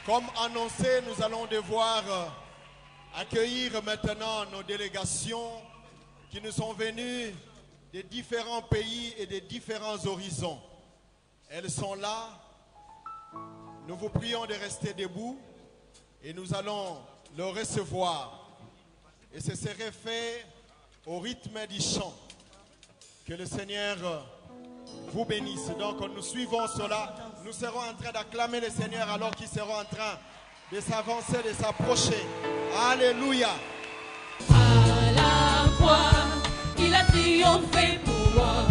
Comme annoncé, nous allons devoir accueillir maintenant nos délégations qui nous sont venues des différents pays et des différents horizons. Elles sont là. Nous vous prions de rester debout et nous allons le recevoir. Et ce serait fait au rythme du chant. Que le Seigneur vous bénisse. Donc nous suivons cela. Nous serons en train d'acclamer le Seigneur alors qu'ils seront en train de s'avancer, de s'approcher. Alléluia. À la croix, il a triomphé pour moi.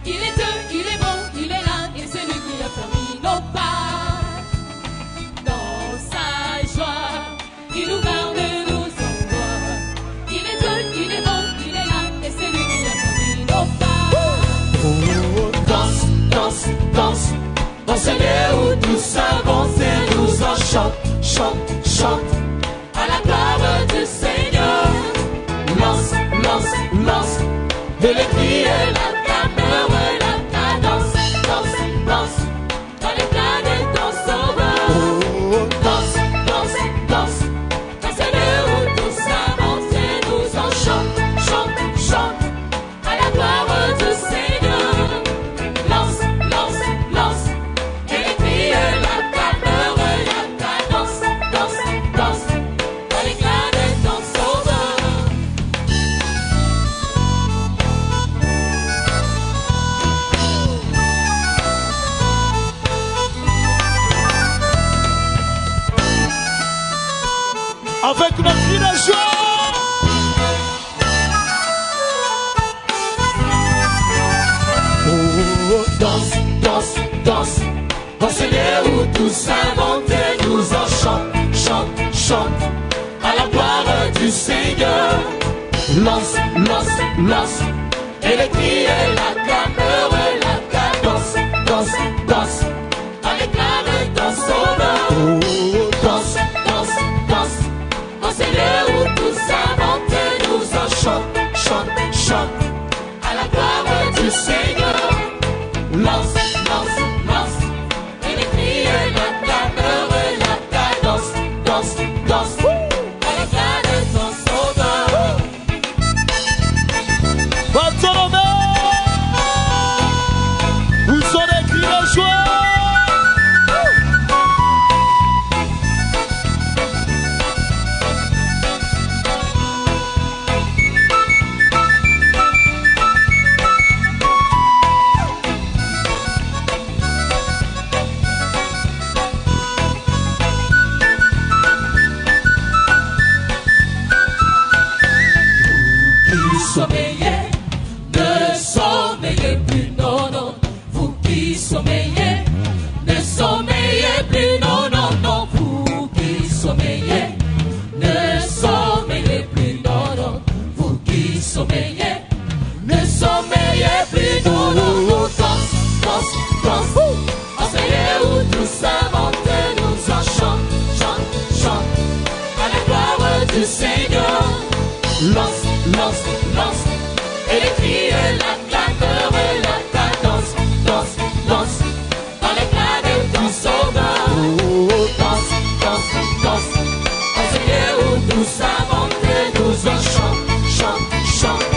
Il est Dieu, il est bon, il est là, et c'est lui qui a permis nos pas. Dans sa joie, il nous garde, nous envoie. Il est Dieu, il est bon, il est là, et c'est lui qui a permis nos pas. Danse, danse, danse, dans ce lieu où tous avancent et nous en chante, chante, chante, à la gloire du Seigneur. Lance, lance, lance, et les cris et la clameur et la cadence, danse, danse, dans les planètes dans sauveur. Danse, danse, danse, dans ce lieu où tous avancent et nous en chante, chante, chante, à la gloire du Seigneur. Lance, lance, lance, et les cris et la clameur et la cadence, danse, danse, dans les planètes dans sauveur. Avec notre cri de joie. Danse, danse, danse, dans ce lieu où tous inventent et nous en chante, chante, chante, à la gloire du Seigneur. Lance, lance, lance, et les cris et la clameur et la cadence, danse, danse, avec la danse sauveur. Danse, danse, danse, dans ce lieu où tous inventent et nous en chante, chante, chante, à la gloire du Seigneur. Lance, lance, lance, et les cris et la clameur et la cadence, danse, danse, avec la danse sauveur. Bartholomé, où sont les cris de joie? Sommeillez, ne sommeillez plus, non, non. Vous qui sommeillez, ne sommeillez plus, non, non, non. Vous qui sommeillez, ne sommeillez plus, non, non. Vous qui sommeillez, ne sommeillez plus, non, non, non. Danse, danse, danse, enseignez où tous inventent, nous en chante, chante, chante, à la gloire du Seigneur. Lance, lance, lance, et les cris et la clameur et la cadence, danse, danse, dans les planètes du Sauveur. Danse, danse, danse, dans ce lieu où tous inventent et nous en chante, chante, chante,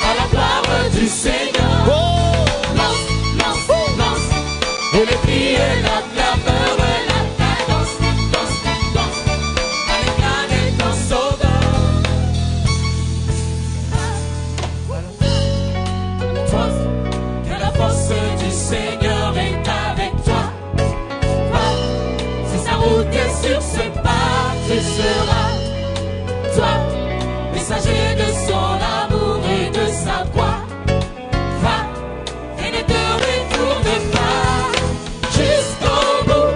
à la gloire du Seigneur. Lance, lance, lance, et les cris et la clameur et la cadence, danse, danse, dans les planètes du Sauveur. Que la force du Seigneur est avec toi. Si sa route est sur ce pas, tu seras, toi, messager de son amour et de sa croix. Va et ne te retourne pas jusqu'au bout.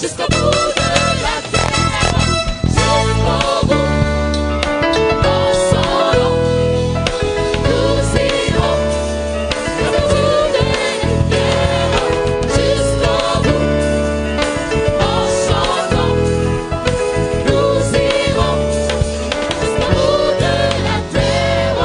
jusqu'au bout de la terre, jusqu'au bout. Dans son nom, nous irons jusqu'au bout de la terre, jusqu'au bout. Dans son nom, nous irons jusqu'au bout de la terre.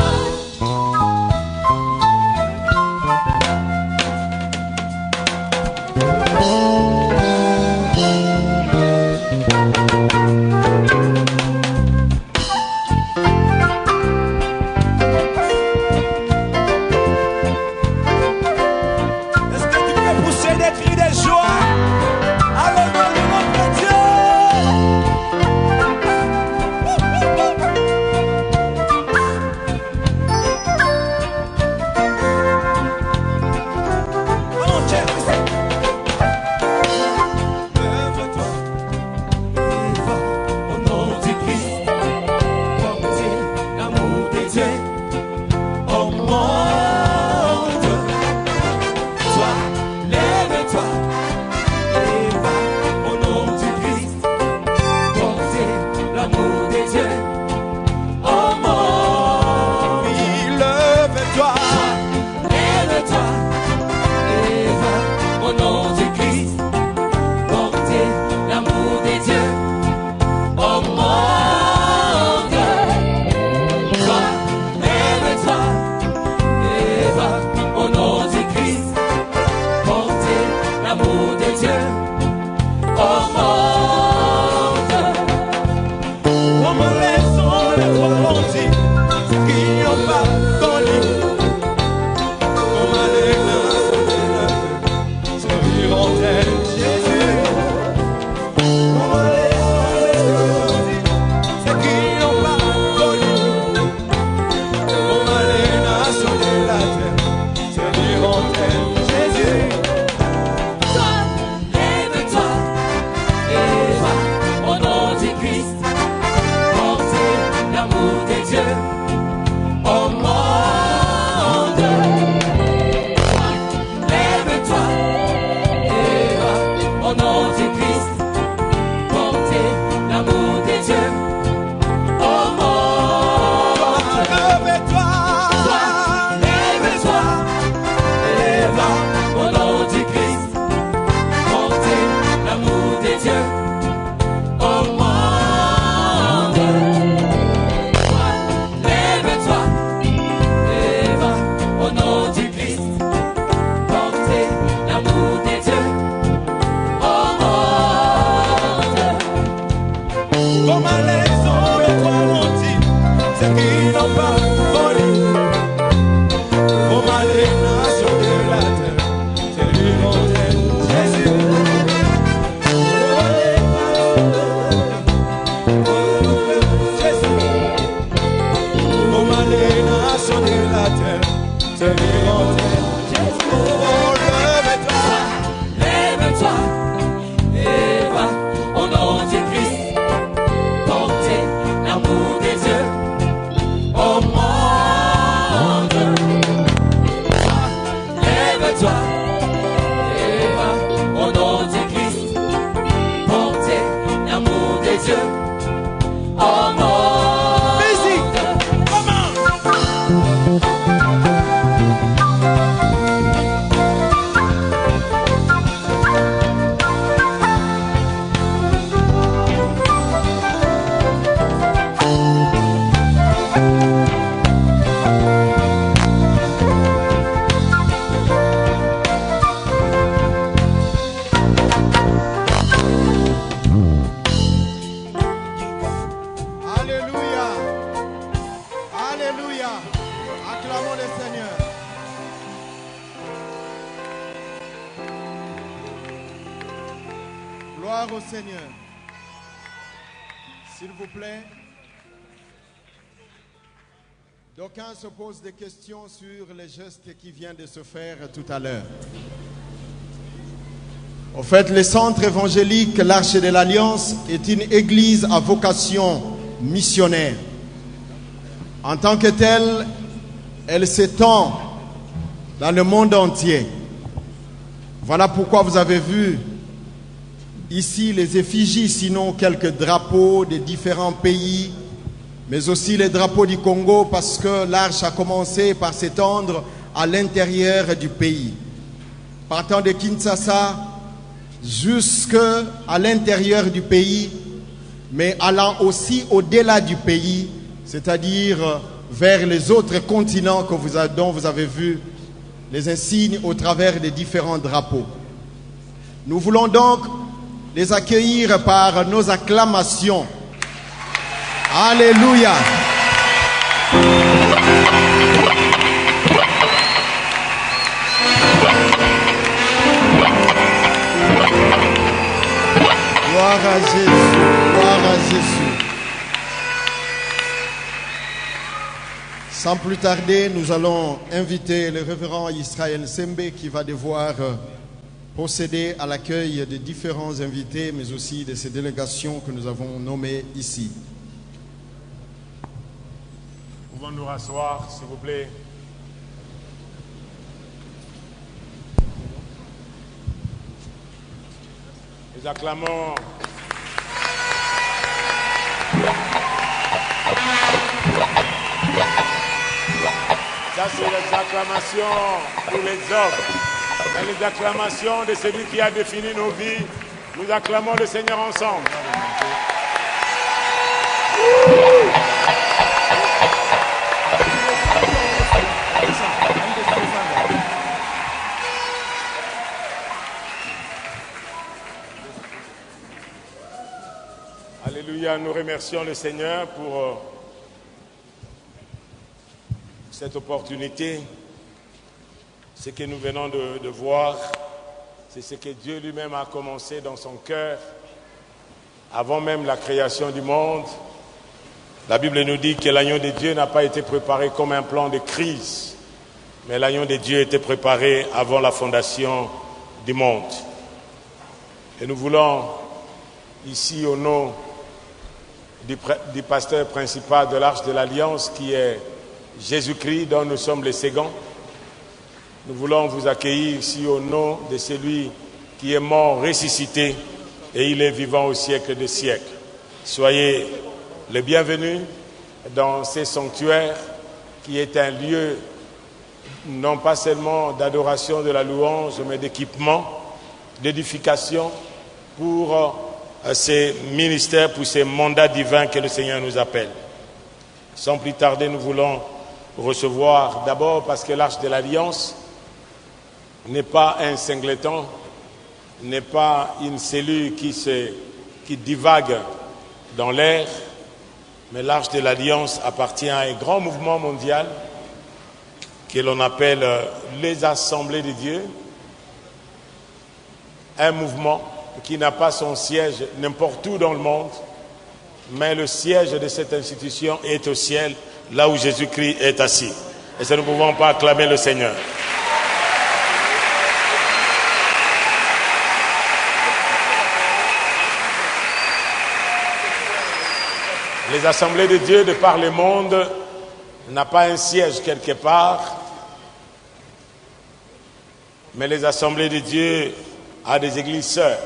Est-ce que tu peux pousser des cris de joie à l'honneur de notre Dieu? Oh, Dieu, lève-toi et va au nom du Christ, porter l'amour de Dieu au monde. Toi, lève-toi et va au nom du Christ, porter l'amour de Dieu au monde. Oui, lève-toi, lève-toi et va au nom du Christ, porter l'amour de Dieu au monde. Toi, lève-toi et va au nom du Christ, porter l'amour de Dieu au monde. Comme les sons de toi ont dit, ceux qui n'ont pas connu, comme les nains serviront Jésus. Comme les sons de toi ont dit, ceux qui n'ont pas connu, comme les nations de la terre serviront Jésus. Toi, lève-toi et va au nom du Christ, porter l'amour de Dieu au monde. Toi, lève-toi et va au nom du Christ, porter l'amour de Dieu au monde. Lève-toi, Toi, lève-toi et va au nom du Christ, porter l'amour de Dieu au monde. Toi, lève-toi et va au nom du Christ, porter l'amour de Dieu au monde. comme les sons de toi ont dit, ceux qui n'ont pas connu, comme les nations de la terre serviront Jésus. Comme les nations de la terre serviront Jésus. Oh, lève-toi. Lève-toi et va au nom du Christ, porter l'amour de Dieu au monde. Lève-toi et va au nom du Christ, porter l'amour de Dieu au monde. Musique, comment? Alléluia. Alléluia. Acclamons le Seigneur. Gloire au Seigneur. S'il vous plaît. D'aucuns se posent des questions sur les gestes qui viennent de se faire tout à l'heure. Au fait, le centre évangélique L'Arche de l'Alliance est une église à vocation missionnaire. En tant que telle, elle s'étend dans le monde entier. Voilà pourquoi vous avez vu ici les effigies, sinon quelques drapeaux des différents pays, mais aussi les drapeaux du Congo, parce que l'arche a commencé par s'étendre à l'intérieur du pays. Partant de Kinshasa jusqu'à l'intérieur du pays, mais allant aussi au-delà du pays, c'est-à-dire vers les autres continents dont vous avez vu les insignes au travers des différents drapeaux. Nous voulons donc les accueillir par nos acclamations. Alléluia. Gloire à Jésus, gloire à Jésus. Sans plus tarder, nous allons inviter le révérend Israël Sembe qui va devoir procéder à l'accueil des différents invités, mais aussi de ces délégations que nous avons nommées ici. Pouvons nous rasseoir, s'il vous plaît. Nous acclamons. Ça, c'est les acclamations pour les hommes. Et les acclamations de celui qui a défini nos vies. Nous acclamons le Seigneur ensemble. Alléluia, nous remercions le Seigneur pour cette opportunité. Ce que nous venons de voir, c'est ce que Dieu lui-même a commencé dans son cœur avant même la création du monde. La Bible nous dit que l'agneau de Dieu n'a pas été préparé comme un plan de crise, mais l'agneau de Dieu était préparé avant la fondation du monde. Et nous voulons, ici au nom du pasteur principal de l'Arche de l'Alliance, qui est Jésus-Christ, dont nous sommes les séquents, nous voulons vous accueillir ici au nom de celui qui est mort, ressuscité, et il est vivant au siècle des siècles. Soyez les bienvenus dans ces sanctuaires qui est un lieu non pas seulement d'adoration de la louange, mais d'équipement, d'édification pour ces ministères, pour ces mandats divins que le Seigneur nous appelle. Sans plus tarder, nous voulons recevoir d'abord parce que l'Arche de l'Alliance n'est pas un singleton, n'est pas une cellule qui divague dans l'air, mais l'Arche de l'Alliance appartient à un grand mouvement mondial que l'on appelle les Assemblées de Dieu, un mouvement qui n'a pas son siège n'importe où dans le monde, mais le siège de cette institution est au ciel, là où Jésus-Christ est assis. Et ça, nous ne pouvons pas acclamer le Seigneur. Les assemblées de Dieu de par le monde n'ont pas un siège quelque part, mais les assemblées de Dieu ont des églises sœurs.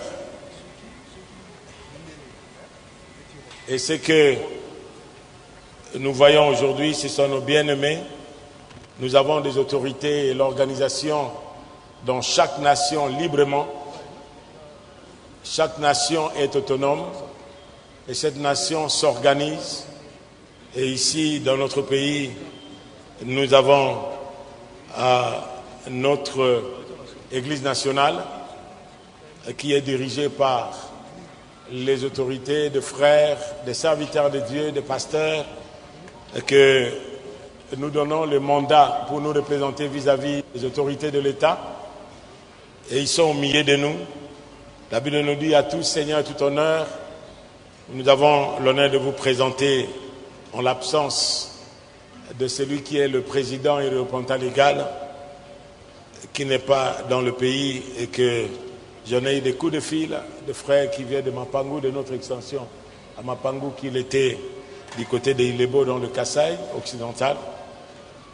Et ce que nous voyons aujourd'hui, ce sont nos bien-aimés. Nous avons des autorités et l'organisation dans chaque nation librement. Chaque nation est autonome et cette nation s'organise. Et ici, dans notre pays, nous avons notre Église nationale qui est dirigée par les autorités de frères, des serviteurs de Dieu, des pasteurs, que nous donnons le mandat pour nous représenter vis-à-vis des autorités de l'État. Et ils sont au milieu de nous. La Bible nous dit à tous, Seigneur, tout honneur. Nous avons l'honneur de vous présenter, en l'absence de celui qui est le président et le représentant légal, qui n'est pas dans le pays, et que j'en ai eu des coups de fil de frères qui viennent de Mapangu, de notre extension à Mapangu, qu'il était du côté de Ilebo dans le Kasaï occidental.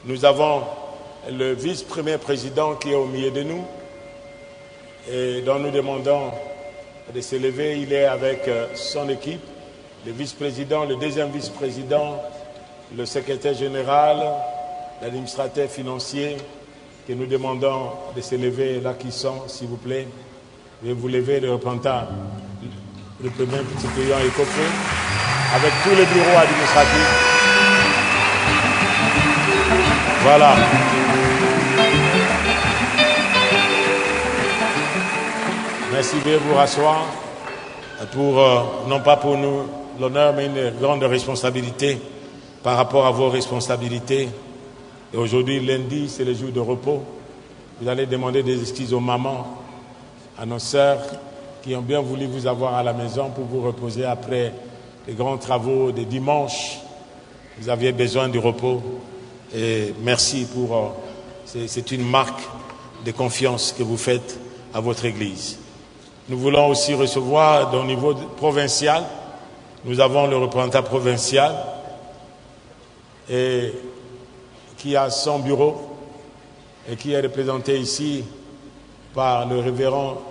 Nous avons le vice-premier président qui est au milieu de nous et dont nous demandons de s'élever. Il est avec son équipe, le vice-président, le deuxième vice-président, le secrétaire général, l'administrateur financier, que nous demandons de s'élever là qui sont, s'il vous plaît. Veuillez vous lever, le représentant, le premier petit client Ecofo, avec tous les bureaux administratifs. Voilà. Merci, veuillez vous rasseoir pour, non pas pour nous l'honneur, mais une grande responsabilité par rapport à vos responsabilités. Et aujourd'hui, lundi, c'est le jour de repos. Vous allez demander des excuses aux mamans, à nos sœurs qui ont bien voulu vous avoir à la maison pour vous reposer après les grands travaux de dimanche. Vous aviez besoin du repos. Et merci pour... c'est une marque de confiance que vous faites à votre Église. Nous voulons aussi recevoir au niveau provincial. Nous avons le représentant provincial et qui a son bureau et qui est représenté ici par le révérend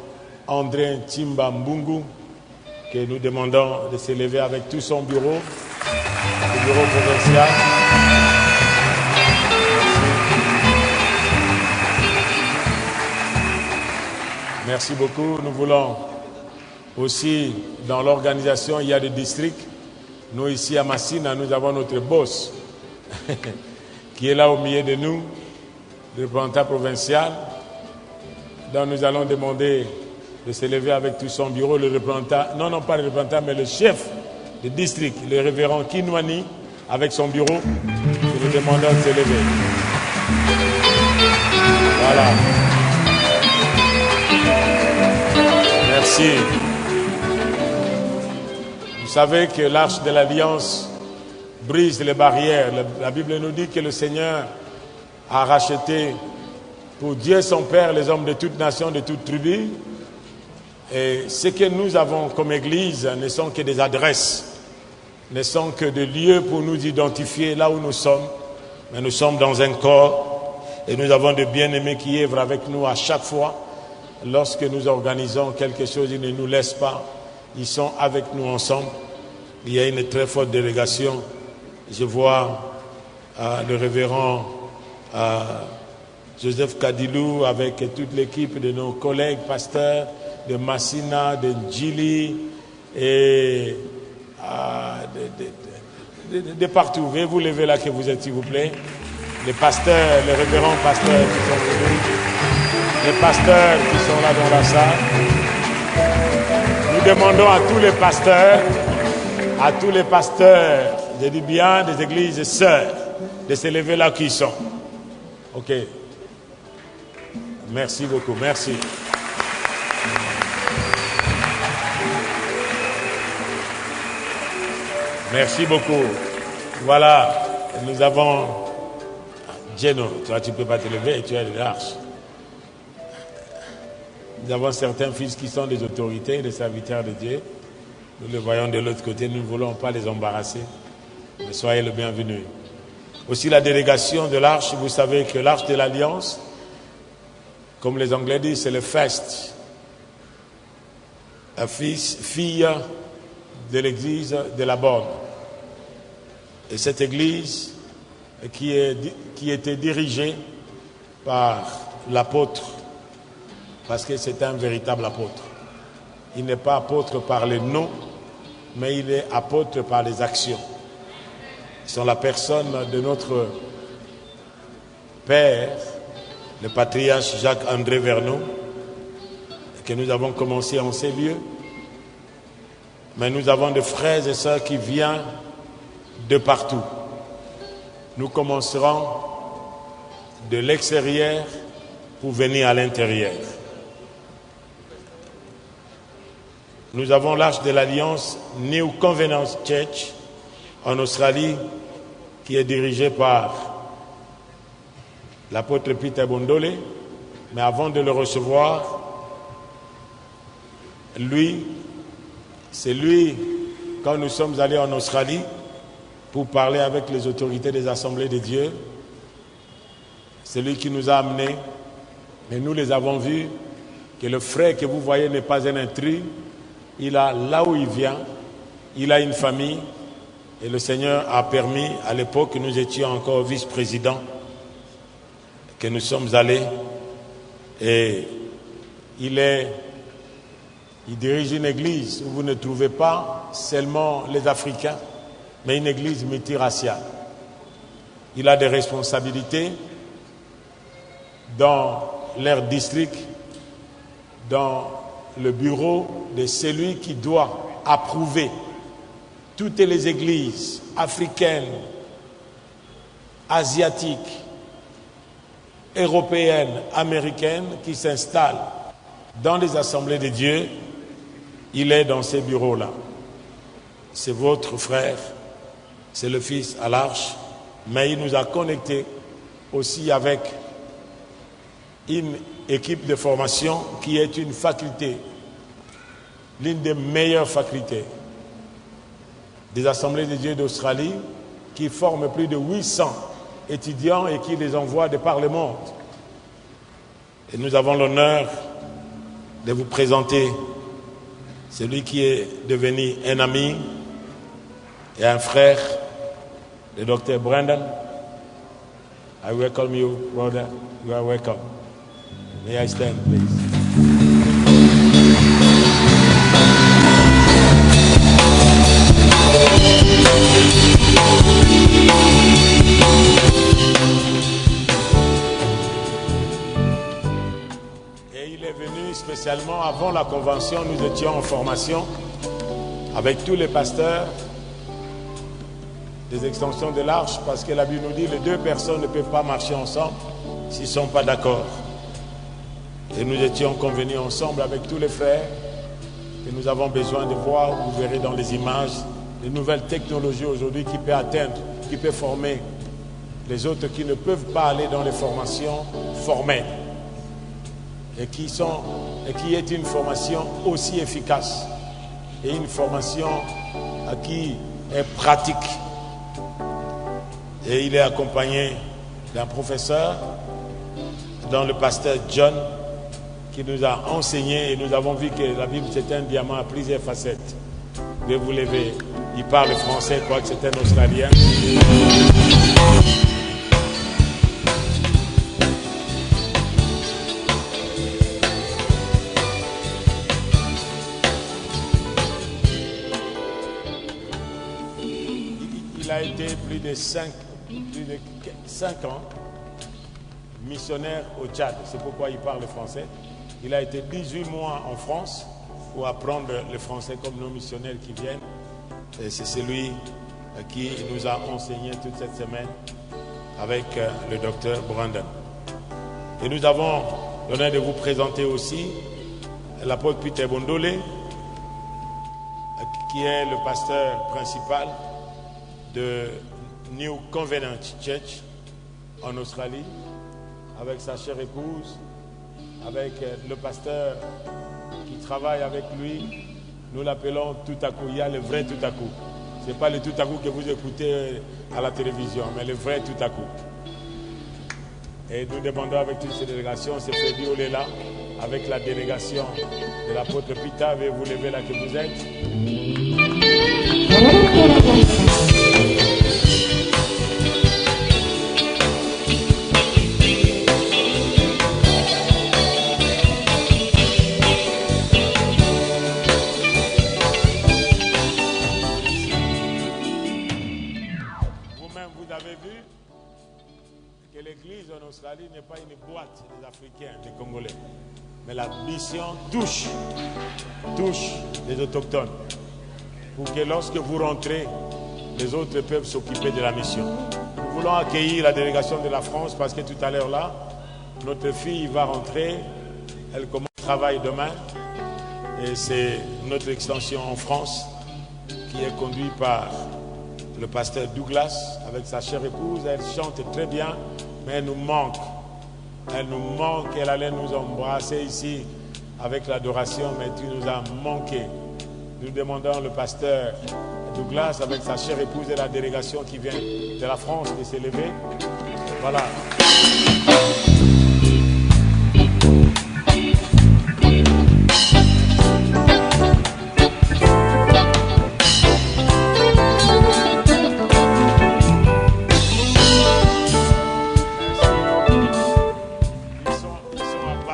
André Timba Mbungu, que nous demandons de s'élever avec tout son bureau, le bureau provincial. Merci beaucoup. Nous voulons aussi, dans l'organisation, il y a des districts. Nous, ici à Massina, nous avons notre boss qui est là au milieu de nous, le représentant provincial. Donc nous allons demander de s'élever avec tout son bureau, le représentant, non pas le représentant, mais le chef du district, le révérend Kinwani, avec son bureau. Nous lui demandons de s'élever. Voilà. Merci. Vous savez que l'arche de l'Alliance brise les barrières. La Bible nous dit que le Seigneur a racheté pour Dieu son Père les hommes de toute nation, de toute tribu. Et ce que nous avons comme Église ne sont que des adresses, ne sont que des lieux pour nous identifier là où nous sommes. Mais nous sommes dans un corps et nous avons de bien-aimés qui œuvrent avec nous à chaque fois. Lorsque nous organisons quelque chose, ils ne nous laissent pas. Ils sont avec nous ensemble. Il y a une très forte délégation. Je vois le révérend Joseph Kadilou avec toute l'équipe de nos collègues pasteurs de Massina, de Djili et de partout. Veuillez vous lever là que vous êtes, s'il vous plaît. Les pasteurs, les révérends pasteurs qui sont venus. Les pasteurs qui sont là dans la salle. Nous demandons à tous les pasteurs, je dis bien des églises sœurs, de s'élever là qui sont. Ok. Merci beaucoup, merci. Merci beaucoup. Voilà, nous avons Geno, toi tu ne peux pas te lever, tu es de l'arche. Nous avons certains fils qui sont des autorités, des serviteurs de Dieu. Nous les voyons de l'autre côté, nous ne voulons pas les embarrasser. Mais soyez le bienvenu. Aussi la délégation de l'arche, vous savez que l'arche de l'Alliance, comme les Anglais disent, c'est le fest. La fille de l'église de la Borne. Et cette église qui était dirigée par l'apôtre, parce que c'est un véritable apôtre. Il n'est pas apôtre par les noms, mais il est apôtre par les actions. Ils sont la personne de notre Père, le patriarche Jacques-André Vernon, que nous avons commencé en ces lieux. Mais nous avons des frères et sœurs qui viennent de partout. Nous commencerons de l'extérieur pour venir à l'intérieur. Nous avons l'Arche de l'Alliance New Covenant Church en Australie qui est dirigée par l'apôtre Peter Bondole. Mais avant de le recevoir, c'est lui, quand nous sommes allés en Australie pour parler avec les autorités des assemblées de Dieu, c'est lui qui nous a amenés, et nous les avons vus, que le frère que vous voyez n'est pas un intrus, il a là où il vient, il a une famille, et le Seigneur a permis, à l'époque, nous étions encore vice-présidents, que nous sommes allés, et il dirige une église où vous ne trouvez pas seulement les Africains, mais une église multiraciale. Il a des responsabilités dans leur district, dans le bureau de celui qui doit approuver toutes les églises africaines, asiatiques, européennes, américaines qui s'installent dans les assemblées de Dieu. Il est dans ces bureaux-là. C'est votre frère, c'est le fils à l'arche, mais il nous a connectés aussi avec une équipe de formation qui est une faculté, l'une des meilleures facultés des assemblées de Dieu d'Australie, qui forme plus de 800 étudiants et qui les envoie de par le monde. Et nous avons l'honneur de vous présenter celui qui est devenu un ami et un frère, le docteur Brandon. I welcome you, brother. You are welcome. May I stand, please? Et il est venu spécialement avant la convention. Nous étions en formation avec tous les pasteurs des extensions de l'arche, parce que la Bible nous dit que les deux personnes ne peuvent pas marcher ensemble s'ils ne sont pas d'accord. Et nous étions convenus ensemble avec tous les frères que nous avons besoin de voir. Vous verrez dans les images les nouvelles technologies aujourd'hui qui peuvent atteindre, qui peuvent former les autres qui ne peuvent pas aller dans les formations formelles et qui est une formation aussi efficace et une formation qui est pratique. Et il est accompagné d'un professeur, dont le pasteur John, qui nous a enseigné, et nous avons vu que la Bible c'est un diamant à plusieurs facettes. Vous pouvez vous lever. Il parle français, je crois que c'est un Australien. Il a été plus de 5 ans missionnaire au Tchad. C'est pourquoi il parle français. Il a été 18 mois en France pour apprendre le français comme nos missionnaires qui viennent. Et c'est celui qui nous a enseigné toute cette semaine avec le docteur Brandon. Et nous avons l'honneur de vous présenter aussi l'apôtre Peter Bondole, qui est le pasteur principal de New Covenant Church en Australie, avec sa chère épouse, avec le pasteur qui travaille avec lui. Nous l'appelons tout à coup. Il y a le vrai tout à coup. Ce n'est pas le tout à coup que vous écoutez à la télévision, mais le vrai tout à coup. Et nous demandons avec toutes ces délégations, c'est Freddy Olela, avec la délégation de l'apôtre Peter. Veuillez vous lever là que vous êtes. En Australie n'est pas une boîte des Africains, des Congolais, mais la mission touche les autochtones pour que lorsque vous rentrez, les autres peuvent s'occuper de la mission. Nous voulons accueillir la délégation de la France parce que tout à l'heure là, notre fille va rentrer, elle commence le travail demain et c'est notre extension en France qui est conduite par le pasteur Douglas avec sa chère épouse. Elle chante très bien. Mais elle nous manque, elle allait nous embrasser ici avec l'adoration, mais tu nous as manqué. Nous demandons le pasteur Douglas avec sa chère épouse et la délégation qui vient de la France de s'élever. Voilà.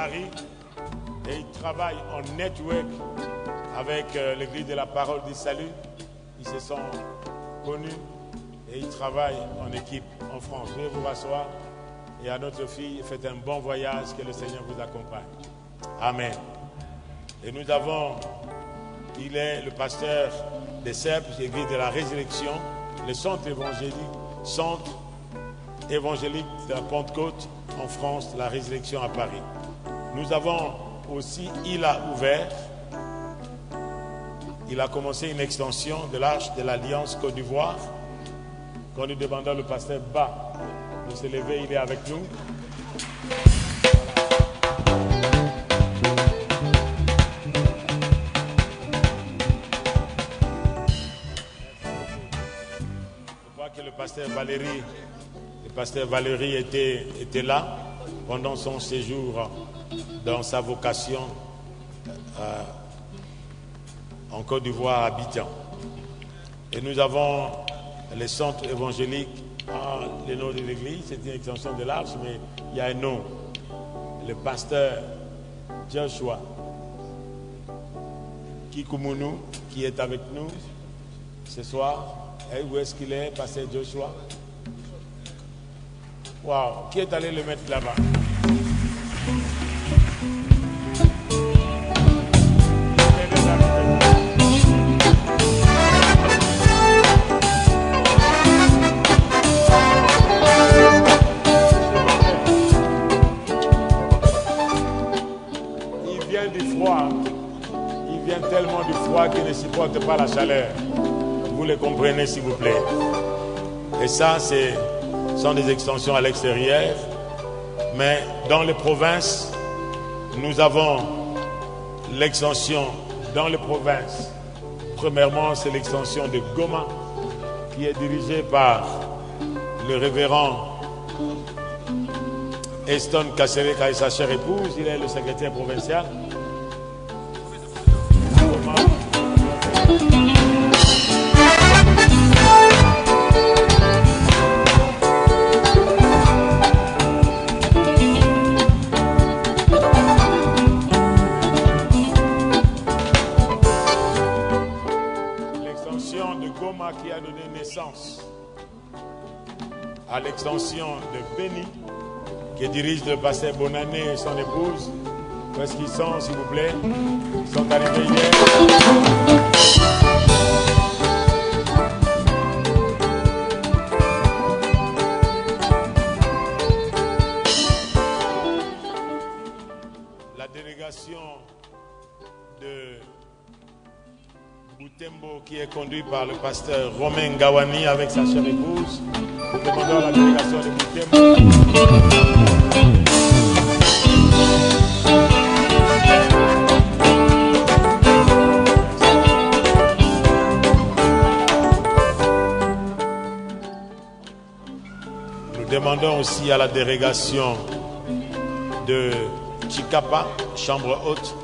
Paris et il travaille en network avec l'église de la Parole du Salut. Ils se sont connus et ils travaillent en équipe en France. Veuillez vous rasseoir et à notre fille, faites un bon voyage, que le Seigneur vous accompagne. Amen. Et nous avons, il est le pasteur des Serpes, l'église de la Résurrection, le centre évangélique de la Pentecôte en France, la Résurrection à Paris. Nous avons aussi, il a ouvert, il a commencé une extension de l'Arche de l'Alliance Côte d'Ivoire. Quand nous demandons le pasteur Ba de se lever, il est avec nous. Je crois que le pasteur Valérie était là pendant son séjour dans sa vocation en Côte d'Ivoire, à Abidjan. Et nous avons les centres évangéliques, le nom de l'église, c'est une extension de l'Arche, mais il y a un nom, le pasteur Joshua Kikumunu, qui est avec nous ce soir. Et où est-ce qu'il est, pasteur Joshua? Waouh, qui est allé le mettre là-bas? Il vient tellement du froid qu'il ne supporte pas la chaleur. Vous le comprenez, s'il vous plaît. Et ça, sont des extensions à l'extérieur. Mais dans les provinces, nous avons l'extension dans les provinces. Premièrement, c'est l'extension de Goma, qui est dirigée par le révérend Eston Kasereka et sa chère épouse. Il est le secrétaire provincial. L'extension de Goma qui a donné naissance à l'extension de Béni, qui dirige le pasteur Bonané et son épouse. Où est-ce qu'ils sont, s'il vous plaît? Ils sont arrivés hier. La délégation de Boutembo, qui est conduite par le pasteur Romain Gawani avec sa chère épouse. Nous demandons à la délégation de Boutembo. Nous demandons aussi à la délégation de Chikapa, chambre haute,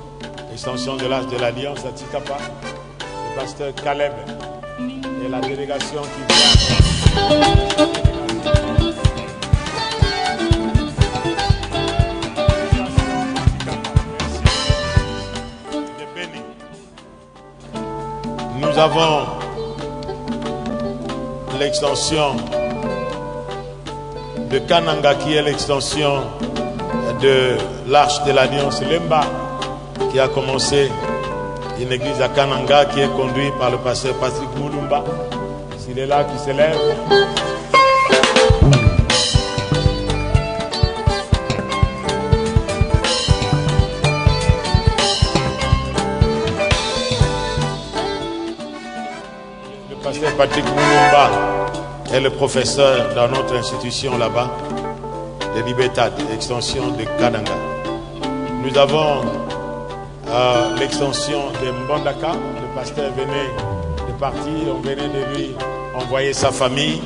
extension de l'Arche de l'Alliance à Chikapa, le pasteur Caleb et la délégation qui vient de Béni. Nous avons l'extension de Kananga, qui est l'extension de l'Arche de l'Alliance Lemba, qui a commencé une église à Kananga, qui est conduite par le pasteur Patrick Moulumba. S'il est là, qui se lève. Le pasteur Patrick Moulumba est le professeur dans notre institution là-bas, de Libertad, extension de Kananga. Nous avons l'extension de Mbandaka. Le pasteur venait de partir, on venait de lui envoyer sa famille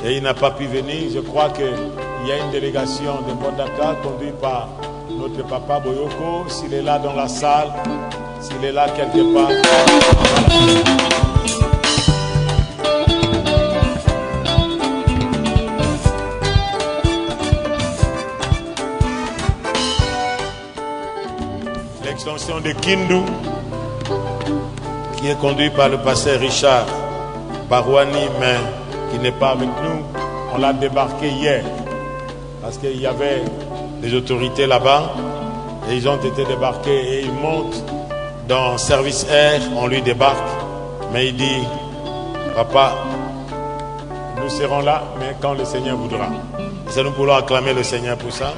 et il n'a pas pu venir. Je crois qu'il y a une délégation de Mbandaka conduite par notre papa Boyoko. S'il est là dans la salle, s'il est là quelque part. l'extension de Kindu, qui est conduit par le pasteur Richard Barouani, mais qui n'est pas avec nous. On l'a débarqué hier, parce qu'il y avait des autorités là-bas, et ils ont été débarqués, et ils montent dans Service Air, on lui débarque, mais il dit, papa, nous serons là, mais quand le Seigneur voudra. Et nous pouvons acclamer le Seigneur pour ça.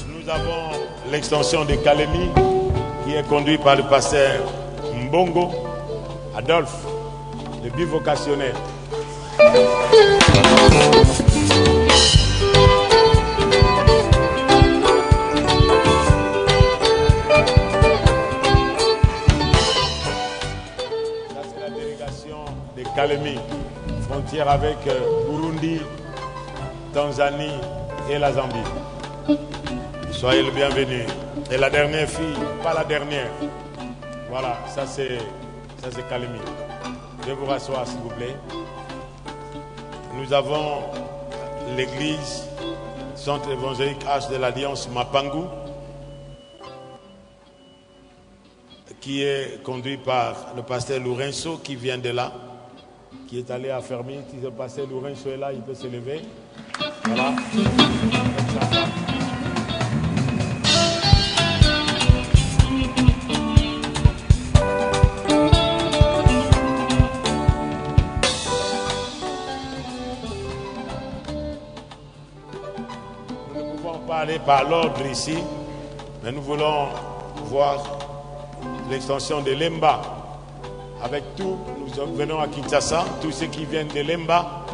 Nous avons l'extension de Kalemi, qui est conduit par le pasteur Mbongo Adolphe, le bivocationnaire. Kalemi, frontière avec Burundi, Tanzanie et la Zambie. Soyez le bienvenu. Et la dernière fille, pas la dernière. Voilà, ça c'est Kalemi. Je vais vous rasseoir s'il vous plaît. Nous avons l'église Centre évangélique H de l'Alliance Mapangu, qui est conduit par le pasteur Lourenço qui vient de là, qui est allé à Fermi. Si le pasteur Lourenço est là, il peut se lever. Voilà. Nous ne pouvons pas aller par l'ordre ici, mais nous voulons voir l'extension de Lemba. Avec tout, nous venons à Kinshasa, tous ceux qui viennent de Lemba,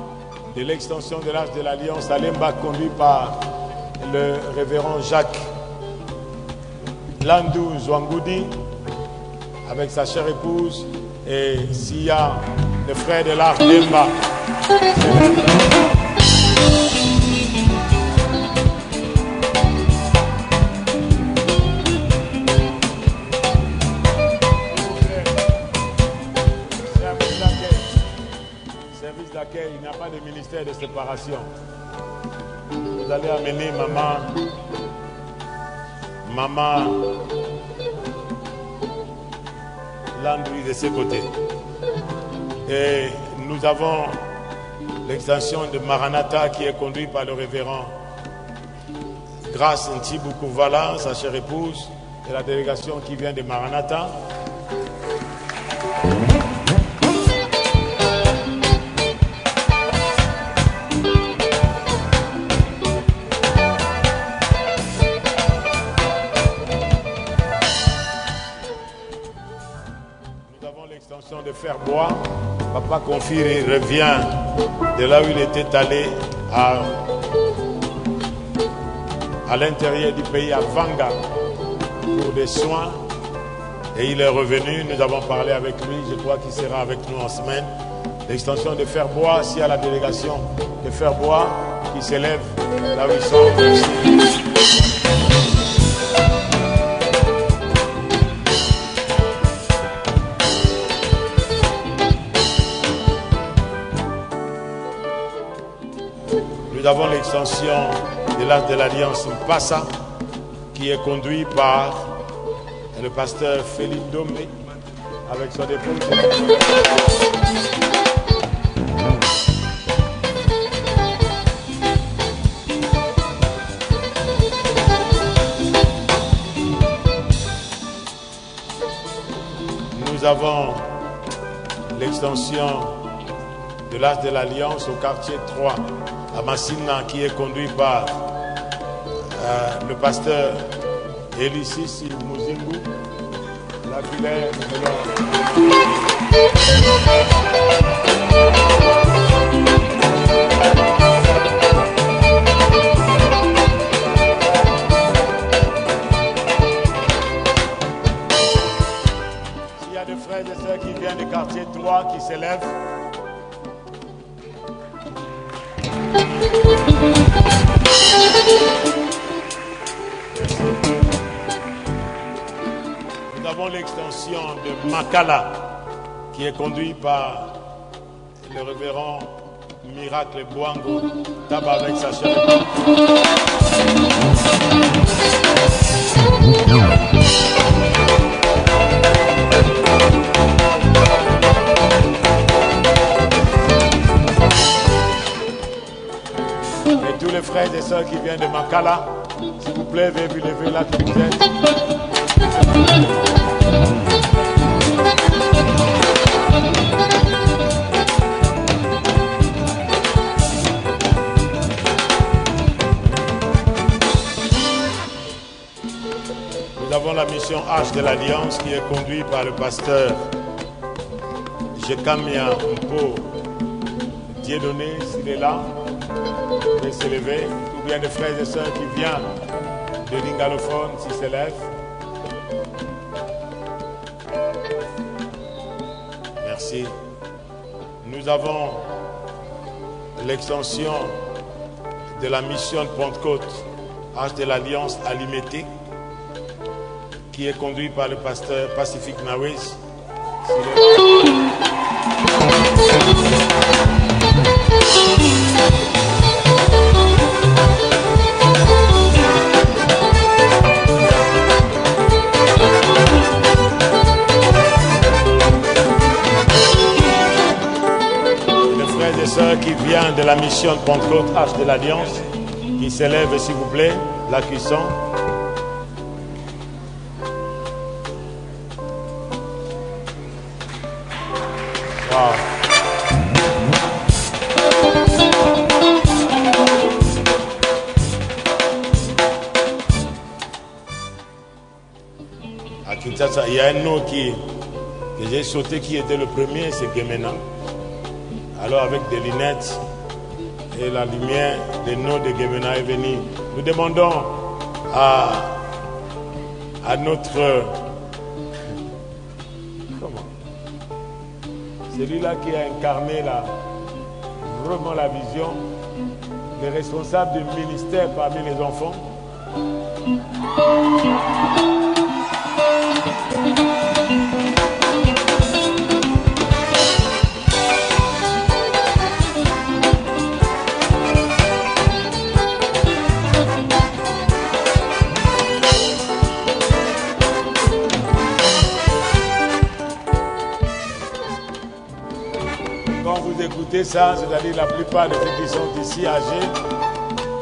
de l'extension de l'Arche de l'Alliance à Lemba, conduit par le révérend Jacques Landou Zouangoudi, avec sa chère épouse, et s'il y a le frère de l'Arche Lemba. Il n'y a pas de ministère de séparation. Vous allez amener maman Landry de ce côté. Et nous avons l'extension de Maranatha qui est conduite par le révérend Grâce Ntiboukovala, sa chère épouse, et la délégation qui vient de Maranatha. De faire bois. Papa Confir revient de là où il était allé à l'intérieur du pays, à Vanga, pour des soins, et il est revenu. Nous avons parlé avec lui, je crois qu'il sera avec nous en semaine. L'extension de faire bois, s'il y a la délégation de faire bois qui s'élève là où ils sont. Nous avons l'extension de l'Arche de l'Alliance Mpassa, qui est conduit par le pasteur Philippe Domé avec son épouse. Nous avons l'extension de l'Arche de l'Alliance au quartier 3 à Massina, qui est conduit par le pasteur Elisisi Muzingu, la Villère. S'il y a des frères et sœurs qui viennent du quartier 3 qui s'élèvent, nous avons l'extension de Makala qui est conduit par le révérend Miracle Boango, tabac avec sa chair. Et tous les frères et sœurs qui viennent de Makala, s'il vous plaît, veuillez vous lever là que vous êtes. Nous avons la mission H de l'Alliance qui est conduite par le pasteur Jekamia Mpo Dieudonné, s'il est là, il peut s'élever. Ou bien des frères et sœurs qui viennent de l'ingalophone, s'ils s'élèvent. Merci. Nous avons l'extension de la mission de Pentecôte H de l'Alliance à Limété, qui est conduit par le pasteur Pacifique Nawes. Les frères et sœurs qui viennent de la mission de Pentecôte H de l'Alliance, qui s'élèvent s'il vous plaît, là qui sont. À Kinshasa, il y a un nom que j'ai sauté qui était le premier, c'est Gemena. Alors avec des lunettes et la lumière, le nom de Gemena est venu. Nous demandons à notre... Celui-là qui a incarné vraiment la vision, le responsable du ministère parmi les enfants. Écoutez ça, c'est-à-dire la plupart de ceux qui sont ici âgés,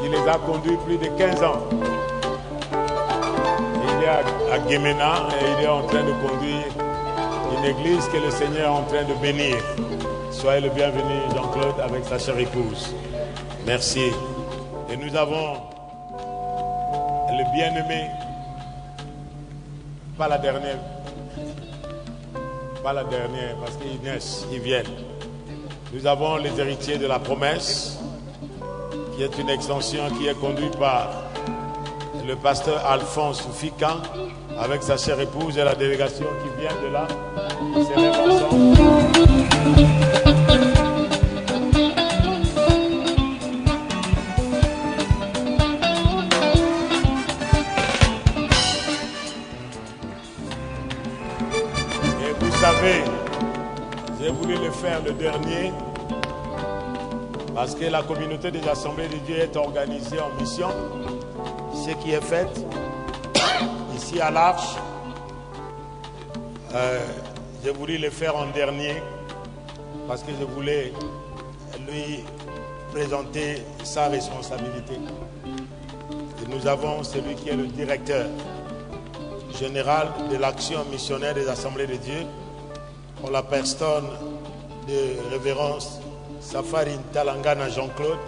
il les a conduits plus de 15 ans. Il est à Gemena et il est en train de conduire une église que le Seigneur est en train de bénir. Soyez le bienvenu, Jean-Claude, avec sa chère épouse. Merci. Et nous avons le bien-aimé, pas la dernière, parce qu'ils naissent, ils viennent. Nous avons les héritiers de la promesse, qui est une extension qui est conduite par le pasteur Alphonse Fika, avec sa chère épouse et la délégation qui vient de là. Ils s'élèvent ensemble. Et vous savez, j'ai voulu le faire le dernier parce que la communauté des assemblées de Dieu est organisée en mission. Ce qui est fait ici à l'Arche, j'ai voulu le faire en dernier parce que je voulais lui présenter sa responsabilité. Et nous avons celui qui est le directeur général de l'action missionnaire des assemblées de Dieu, pour la personne de révérence Safari Talangana Jean-Claude,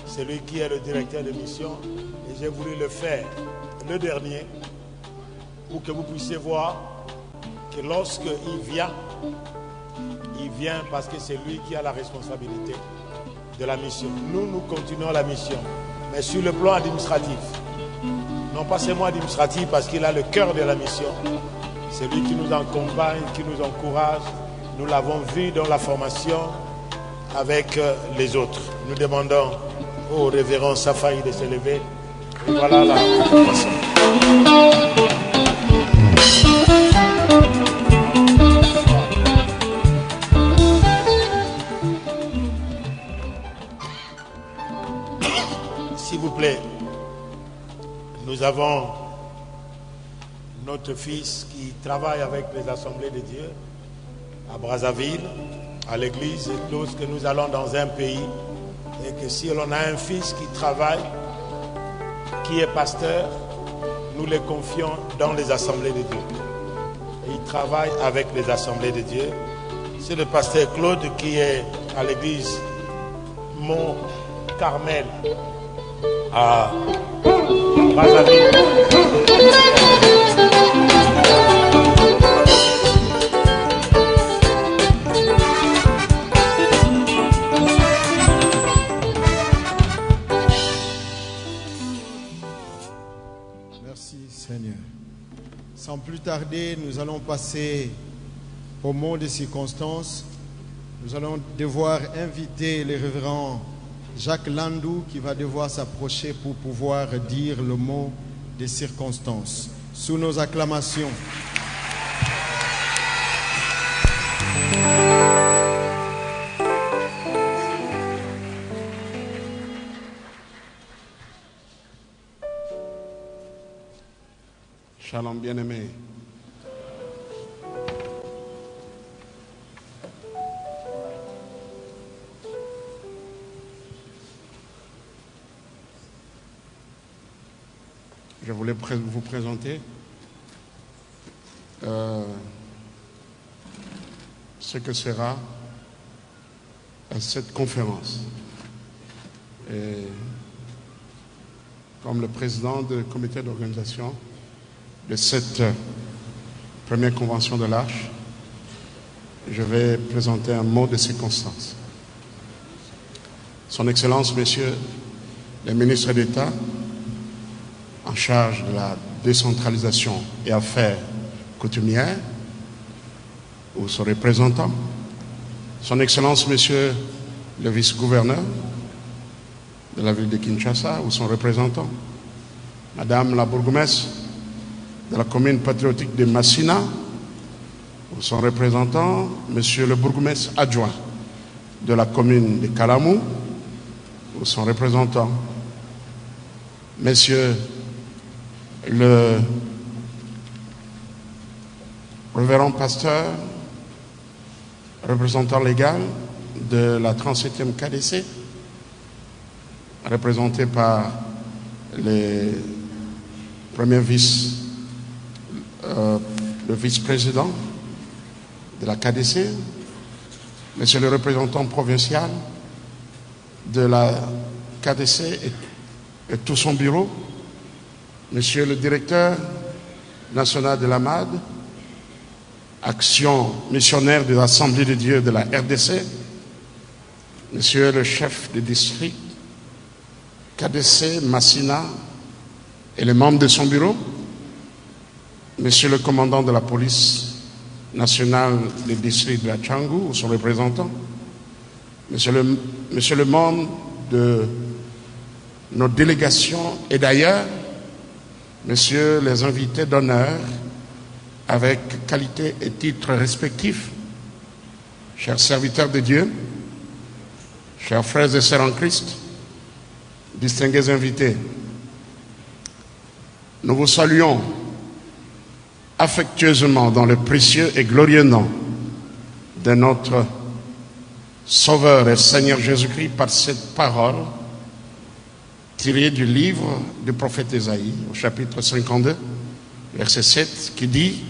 celui qui est le directeur de mission. Et j'ai voulu le faire le dernier pour que vous puissiez voir que lorsqu'il vient, il vient parce que c'est lui qui a la responsabilité de la mission. Nous continuons la mission, mais sur le plan administratif. Non pas seulement administratif parce qu'il a le cœur de la mission. C'est lui qui nous accompagne, qui nous encourage. Nous l'avons vu dans la formation avec les autres. Nous demandons au révérend Safari de se lever. Et voilà la formation. S'il vous plaît, nous avons notre fils qui travaille avec les assemblées de Dieu à Brazzaville, à l'église. Et lorsque nous allons dans un pays, et que si l'on a un fils qui travaille, qui est pasteur, nous les confions dans les assemblées de Dieu. Et il travaille avec les assemblées de Dieu. C'est le pasteur Claude qui est à l'église Mont Carmel à Brazzaville. Merci Seigneur. Sans plus tarder, nous allons passer au mot des circonstances. Nous allons devoir inviter le révérend Jacques Landou qui va devoir s'approcher pour pouvoir dire le mot des circonstances. Sous nos acclamations. Shalom bien-aimé. Je voulais vous présenter ce que sera cette conférence. Et comme le président du comité d'organisation de cette première convention de l'Arche, je vais présenter un mot de circonstance. Son Excellence, Messieurs les ministres d'État en charge de la décentralisation et affaires coutumières, ou son représentant, Son Excellence, Monsieur le vice-gouverneur de la ville de Kinshasa, ou son représentant, Madame la bourgmestre de la commune patriotique de Massina, ou son représentant, Monsieur le bourgmestre adjoint de la commune de Kalamou, ou son représentant, Monsieur le révérend pasteur, représentant légal de la 37e KDC, représenté par le vice-président de la KDC, Monsieur le représentant provincial de la KDC et tout son bureau, Monsieur le directeur national de l'AMAD, action missionnaire de l'Assemblée de Dieu de la RDC, Monsieur le chef de district, KDC, Massina et les membres de son bureau, Monsieur le commandant de la police nationale du district de la Tchangou ou son représentant, Monsieur le membre de nos délégations et d'ailleurs, Messieurs les invités d'honneur avec qualité et titres respectifs, chers serviteurs de Dieu, chers frères et sœurs en Christ, distingués invités, nous vous saluons affectueusement dans le précieux et glorieux nom de notre Sauveur et Seigneur Jésus-Christ par cette parole tirée du livre du prophète Ésaïe au chapitre 52, verset 7, qui dit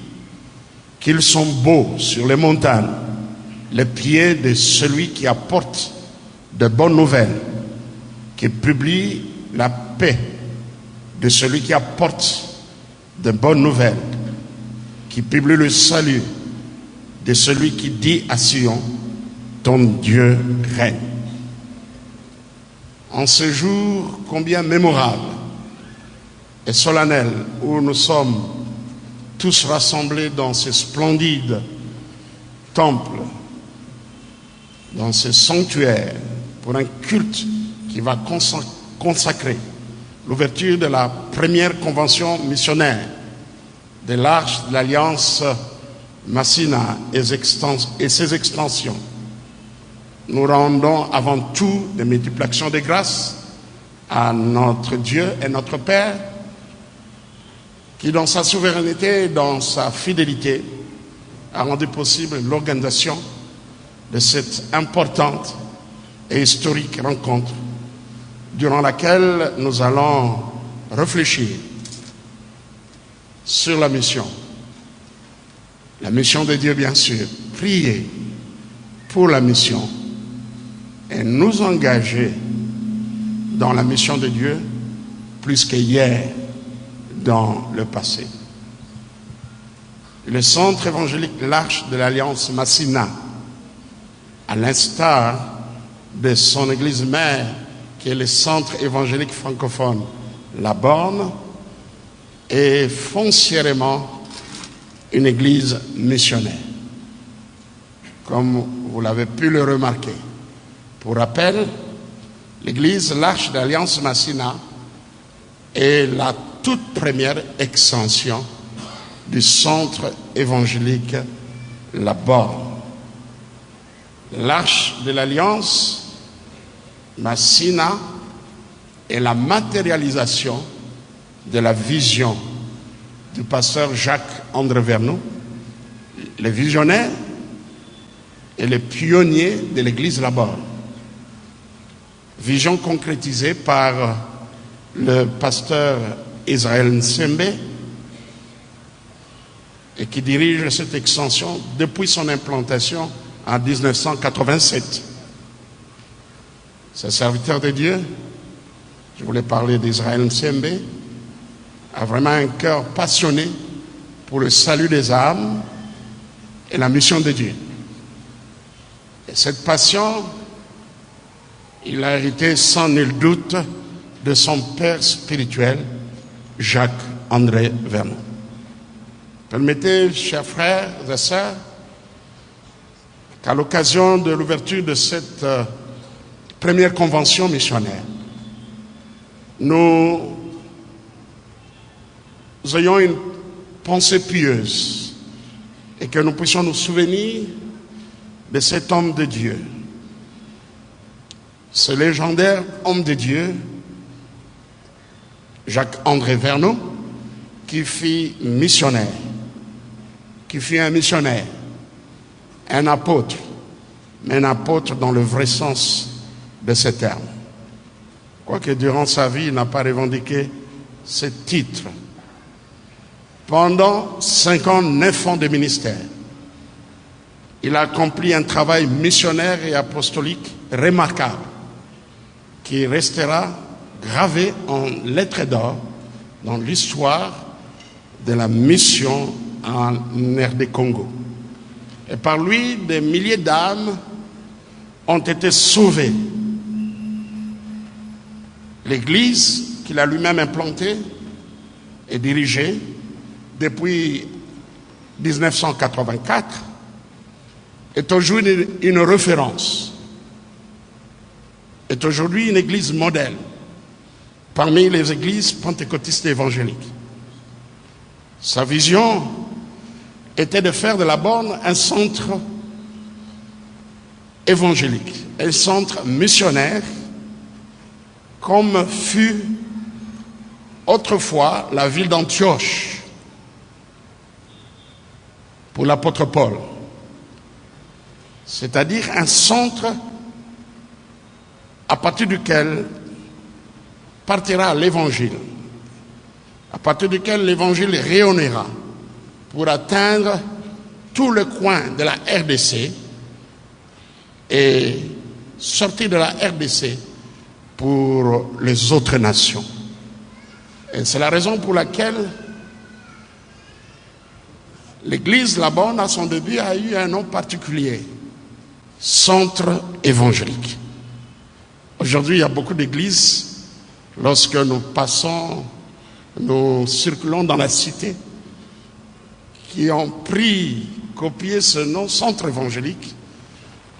qu'ils sont beaux sur les montagnes, les pieds de celui qui apporte de bonnes nouvelles, qui publie la paix de celui qui apporte de bonnes nouvelles, qui publie le salut de celui qui dit à Sion, ton Dieu règne. En ce jour combien mémorable et solennel où nous sommes tous rassemblés dans ce splendide temple, dans ce sanctuaire, pour un culte qui va consacrer l'ouverture de la première convention missionnaire de l'Arche de l'Alliance Massina et ses extensions. Nous rendons avant tout des multiplications de grâces à notre Dieu et notre Père, qui dans sa souveraineté et dans sa fidélité a rendu possible l'organisation de cette importante et historique rencontre durant laquelle nous allons réfléchir sur la mission de Dieu bien sûr, prier pour la mission et nous engager dans la mission de Dieu plus qu'hier dans le passé. Le centre évangélique L'Arche de l'Alliance Massina, à l'instar de son église mère, qui est le centre évangélique francophone La Borne, est foncièrement une église missionnaire, comme vous l'avez pu le remarquer. Pour rappel, l'église L'Arche de l'Alliance Massina est la toute première extension du centre évangélique La Borne. L'Arche de l'Alliance Massina est la matérialisation de la vision du pasteur Jacques-André Vernou, le visionnaire et le pionnier de l'église La Borne. Vision concrétisée par le pasteur Israël Nsembe, et qui dirige cette extension depuis son implantation en 1987. Ce serviteur de Dieu, je voulais parler d'Israël Nsembe, a vraiment un cœur passionné pour le salut des âmes et la mission de Dieu. Et cette passion, il a hérité sans nul doute de son père spirituel, Jacques-André Vernon. Permettez, chers frères et sœurs, qu'à l'occasion de l'ouverture de cette première convention missionnaire, nous ayons une pensée pieuse et que nous puissions nous souvenir de cet homme de Dieu, ce légendaire homme de Dieu, Jacques-André Vernon, qui fut missionnaire, qui fut un missionnaire, un apôtre, mais un apôtre dans le vrai sens de ce terme. Quoique durant sa vie, il n'a pas revendiqué ce titre. Pendant 59 ans de ministère, il a accompli un travail missionnaire et apostolique remarquable qui restera gravé en lettres d'or dans l'histoire de la mission en RD Congo. Et par lui, des milliers d'âmes ont été sauvées. L'église qu'il a lui-même implantée et dirigée depuis 1984 est aujourd'hui une référence, est aujourd'hui une église modèle parmi les églises pentecôtistes évangéliques. Sa vision était de faire de La Borne un centre évangélique, un centre missionnaire, comme fut autrefois la ville d'Antioche pour l'apôtre Paul. C'est-à-dire un centre à partir duquel partira l'évangile, à partir duquel l'évangile rayonnera pour atteindre tout le coin de la RDC et sortir de la RDC pour les autres nations. Et c'est la raison pour laquelle l'église La Borne, à son début, a eu un nom particulier, centre évangélique. Aujourd'hui, il y a beaucoup d'églises, lorsque nous passons, nous circulons dans la cité, qui ont copié ce nom, centre évangélique.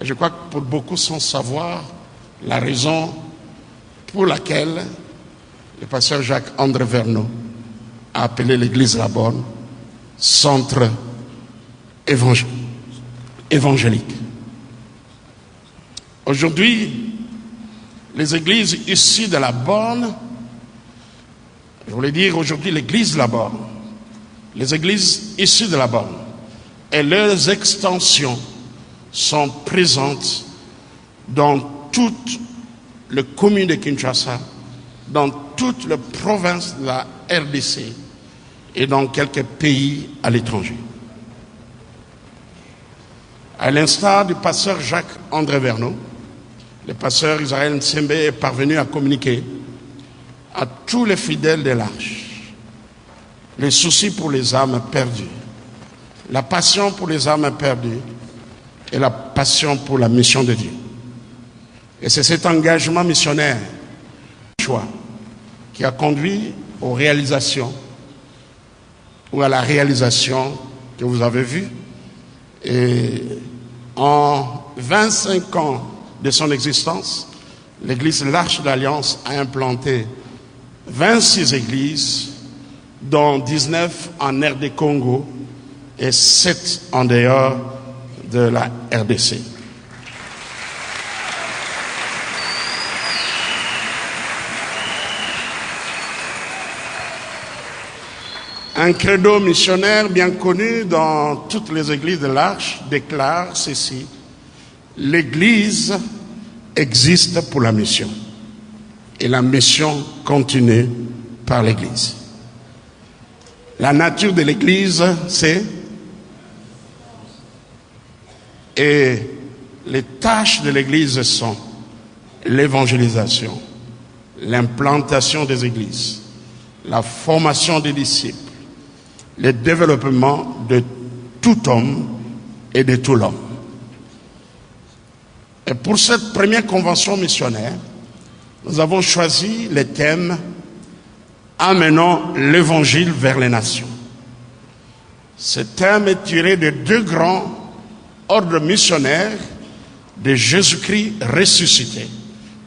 Et je crois que pour beaucoup, sans savoir la raison pour laquelle le pasteur Jacques-André Vernon a appelé l'église La Borne centre évangélique. Aujourd'hui, les églises issues de la borne, je voulais dire aujourd'hui l'église de la borne, les églises issues de la borne et leurs extensions sont présentes dans toute le commune de Kinshasa, dans toute la province de la RDC et dans quelques pays à l'étranger. À l'instar du pasteur Jacques-André Verneau, le pasteur Israël Nsembe est parvenu à communiquer à tous les fidèles de l'Arche les soucis pour les âmes perdues, la passion pour les âmes perdues et la passion pour la mission de Dieu. Et c'est cet engagement missionnaire, choix, qui a conduit aux réalisations ou à la réalisation que vous avez vue. Et en 25 ans de son existence, l'église L'Arche d'Alliance a implanté 26 églises, dont 19 en RD Congo et 7 en dehors de la RDC. Un credo missionnaire bien connu dans toutes les églises de l'Arche déclare ceci: l'Église existe pour la mission et la mission continue par l'Église. La nature de l'Église, c'est et les tâches de l'Église sont l'évangélisation, l'implantation des églises, la formation des disciples, le développement de tout homme et de tout l'homme. Et pour cette première convention missionnaire, nous avons choisi le thème « Amenons l'évangile vers les nations ». Ce thème est tiré de deux grands ordres missionnaires de Jésus-Christ ressuscité,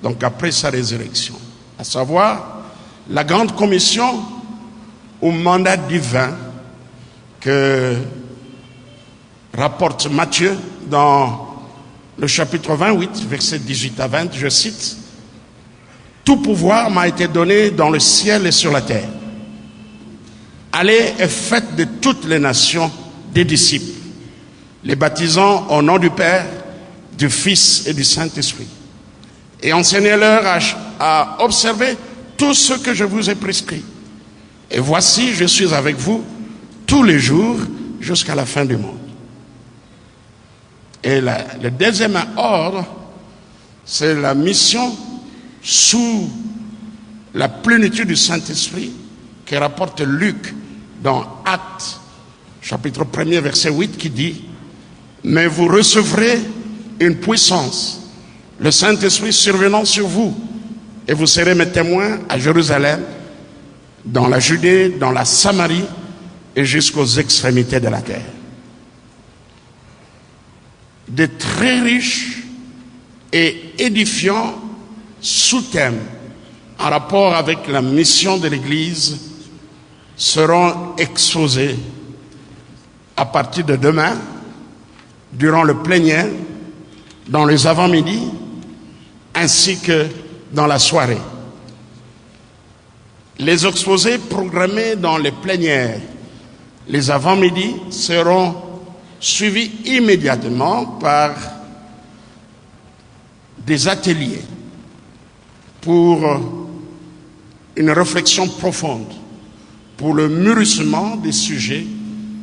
donc après sa résurrection, à savoir la grande commission ou mandat divin que rapporte Matthieu dans le chapitre 28, versets 18 à 20, je cite: « Tout pouvoir m'a été donné dans le ciel et sur la terre. Allez et faites de toutes les nations des disciples, les baptisant au nom du Père, du Fils et du Saint-Esprit. Et enseignez-leur à observer tout ce que je vous ai prescrit. Et voici, je suis avec vous tous les jours jusqu'à la fin du monde. » Et le deuxième ordre, c'est la mission sous la plénitude du Saint-Esprit que rapporte Luc dans Actes, chapitre 1er, verset 8, qui dit: « Mais vous recevrez une puissance, le Saint-Esprit survenant sur vous, et vous serez mes témoins à Jérusalem, dans la Judée, dans la Samarie et jusqu'aux extrémités de la terre. » De très riches et édifiants sous-thèmes en rapport avec la mission de l'Église seront exposés à partir de demain, durant le plénière, dans les avant-midi, ainsi que dans la soirée. Les exposés programmés dans les plénières, les avant-midi, seront suivis immédiatement par des ateliers pour une réflexion profonde, pour le mûrissement des sujets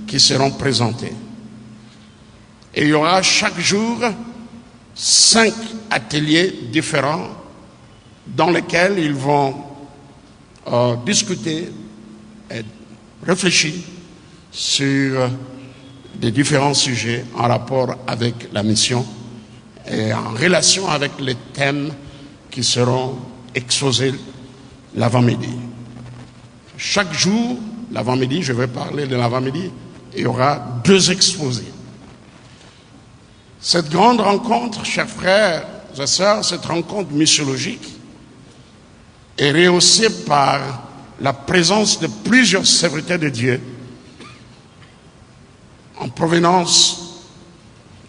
qui seront présentés. Et il y aura chaque jour 5 ateliers différents dans lesquels ils vont discuter et réfléchir sur des différents sujets en rapport avec la mission et en relation avec les thèmes qui seront exposés l'avant-midi. Chaque jour, l'avant-midi, je vais parler de l'avant-midi, il y aura 2 exposés. Cette grande rencontre, chers frères et sœurs, cette rencontre missiologique est rehaussée par la présence de plusieurs serviteurs de Dieu en provenance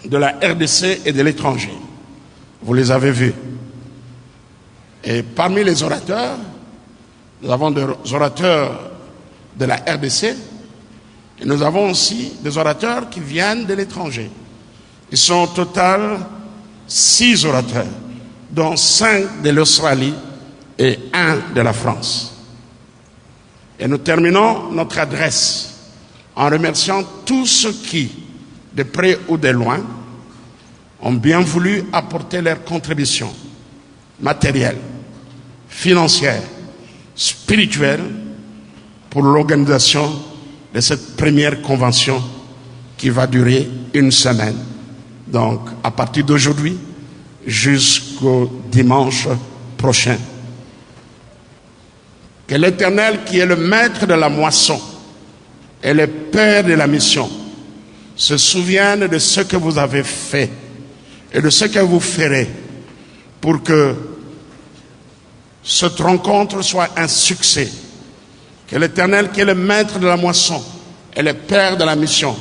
de la RDC et de l'étranger. Vous les avez vus. Et parmi les orateurs, nous avons des orateurs de la RDC et nous avons aussi des orateurs qui viennent de l'étranger. Ils sont au total 6 orateurs, dont 5 de l'Australie et 1 de la France. Et nous terminons notre adresse en remerciant tous ceux qui, de près ou de loin, ont bien voulu apporter leur contribution matérielle, financière, spirituelle pour l'organisation de cette première convention qui va durer une semaine. Donc, à partir d'aujourd'hui jusqu'au dimanche prochain. Que l'Éternel, qui est le maître de la moisson et le Père de la mission, se souvienne de ce que vous avez fait et de ce que vous ferez pour que cette rencontre soit un succès. Que l'Éternel, qui est le maître de la moisson et le Père de la mission,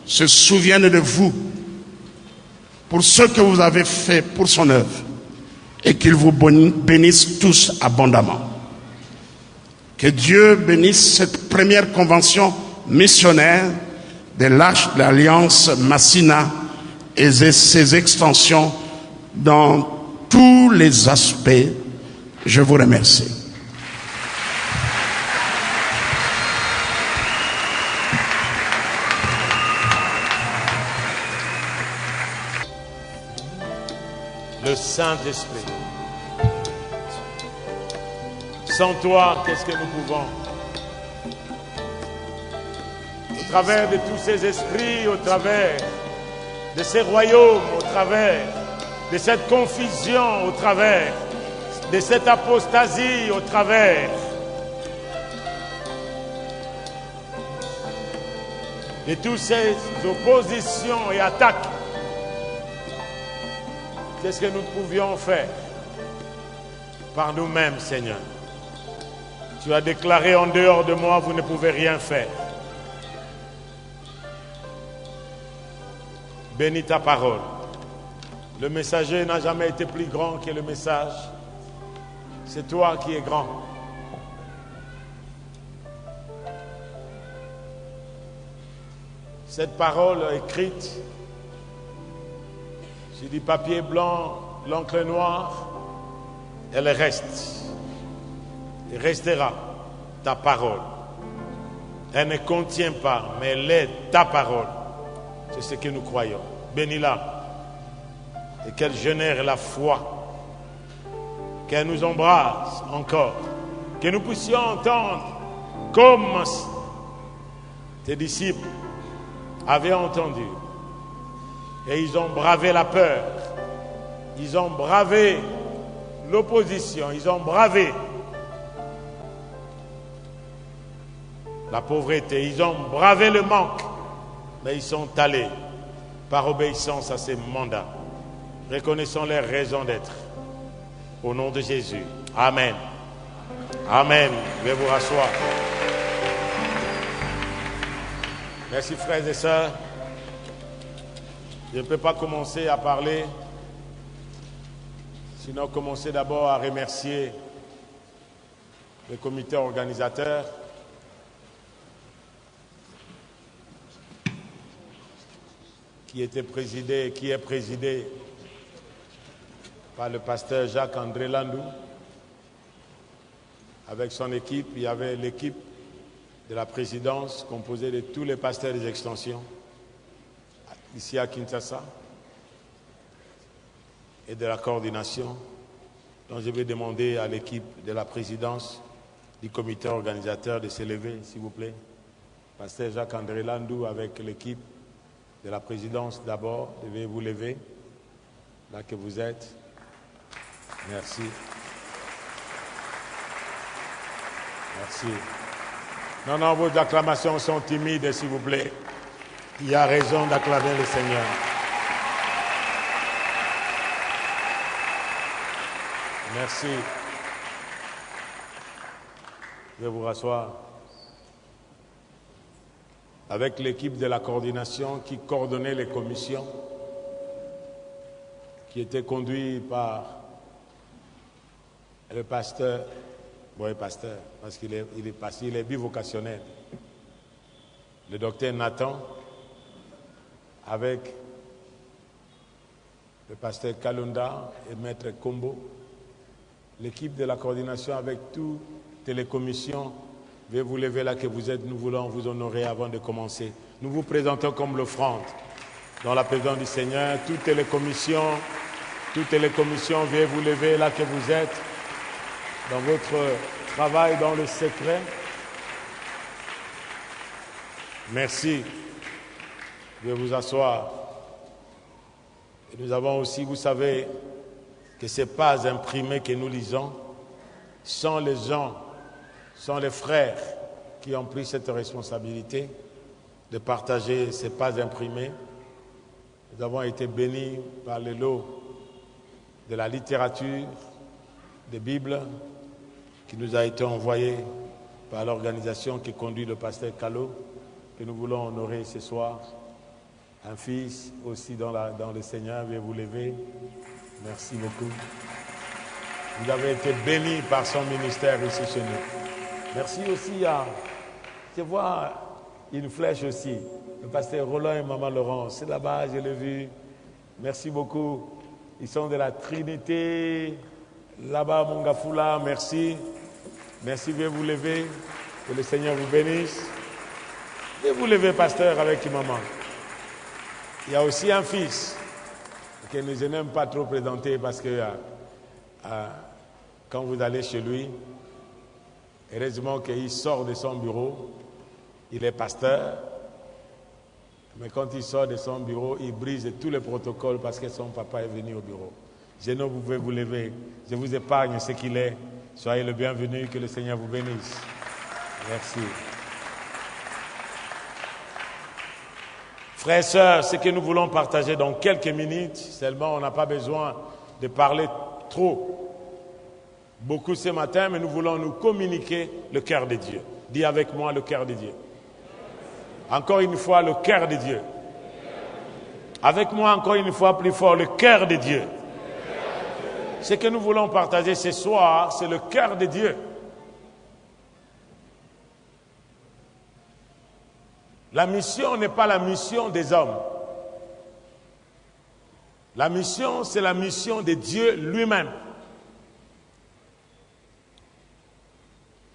se souvienne de vous pour ce que vous avez fait pour son œuvre et qu'il vous bénisse tous abondamment. Que Dieu bénisse cette première convention missionnaire de l'Alliance Massina et ses extensions dans tous les aspects. Je vous remercie. Le Saint-Esprit. Sans toi, qu'est-ce que nous pouvons? Au travers de tous ces esprits, au travers de ces royaumes, au travers de cette confusion, au travers de cette apostasie, au travers de toutes ces oppositions et attaques, qu'est-ce que nous pouvions faire par nous-mêmes, Seigneur? Tu as déclaré, en dehors de moi, vous ne pouvez rien faire. Bénis ta parole. Le messager n'a jamais été plus grand que le message. C'est toi qui es grand. Cette parole écrite sur du papier blanc, l'encre noire, elle reste. Et restera ta parole. Elle ne contient pas, mais elle est ta parole. C'est ce que nous croyons. Bénis-la. Et qu'elle génère la foi. Qu'elle nous embrasse encore. Que nous puissions entendre comme tes disciples avaient entendu. Et ils ont bravé la peur. Ils ont bravé l'opposition. Ils ont bravé la pauvreté. Ils ont bravé le manque. Mais ils sont allés par obéissance à ces mandats. Reconnaissons leurs raisons d'être. Au nom de Jésus. Amen. Amen. Je vais vous rasseoir. Merci frères et sœurs. Je ne peux pas commencer à parler, sinon commencer d'abord à remercier le comité organisateur, qui est présidé par le pasteur Jacques-André Landou. Avec son équipe, il y avait l'équipe de la présidence composée de tous les pasteurs des extensions, ici à Kinshasa, et de la coordination. Donc je vais demander à l'équipe de la présidence du comité organisateur de s'élever, s'il vous plaît. Pasteur Jacques-André Landou avec l'équipe de la présidence d'abord, devez vous lever, là que vous êtes. Merci. Merci. Non, vos acclamations sont timides, s'il vous plaît. Il y a raison d'acclamer le Seigneur. Merci. Je vais vous rasseoir. Avec l'équipe de la coordination qui coordonnait les commissions, qui était conduite par le pasteur, parce qu'il est bivocationnel. Le docteur Nathan, avec le pasteur Kalunda et maître Kombo, l'équipe de la coordination avec toutes les commissions, veuillez vous lever là que vous êtes, nous voulons vous honorer avant de commencer. Nous vous présentons comme l'offrande dans la présence du Seigneur. Toutes les commissions, veuillez vous lever là que vous êtes, dans votre travail, dans le secret. Merci. Veuillez vous asseoir. Et nous avons aussi, vous savez, que ce n'est pas imprimé que nous lisons, sont les gens, sont les frères qui ont pris cette responsabilité de partager ces pas imprimés. Nous avons été bénis par le lot de la littérature, des Bibles, qui nous a été envoyé par l'organisation qui conduit le pasteur Calo, que nous voulons honorer ce soir. Un fils aussi dans le Seigneur, veuillez vous lever. Merci beaucoup. Vous avez été bénis par son ministère ici chez nous. Merci aussi à, je vois une flèche aussi, le pasteur Roland et maman Laurence. C'est là-bas, je l'ai vu. Merci beaucoup. Ils sont de la Trinité. Là-bas, Mongafula, merci. Merci, veuillez vous lever. Que le Seigneur vous bénisse. Veuillez vous lever, pasteur, avec maman. Il y a aussi un fils que je n'aime pas trop présenter parce que quand vous allez chez lui, heureusement qu'il sort de son bureau, il est pasteur, mais quand il sort de son bureau, il brise tous les protocoles parce que son papa est venu au bureau. Géno, vous pouvez vous lever. Je vous épargne ce qu'il est. Soyez le bienvenu, que le Seigneur vous bénisse. Merci. Frères et sœurs, ce que nous voulons partager dans quelques minutes, seulement on n'a pas besoin de parler trop, beaucoup ce matin, mais nous voulons nous communiquer le cœur de Dieu. Dis avec moi le cœur de Dieu. Encore une fois, le cœur de Dieu. Avec moi encore une fois plus fort, le cœur de Dieu. Ce que nous voulons partager ce soir, c'est le cœur de Dieu. La mission n'est pas la mission des hommes. La mission, c'est la mission de Dieu lui-même,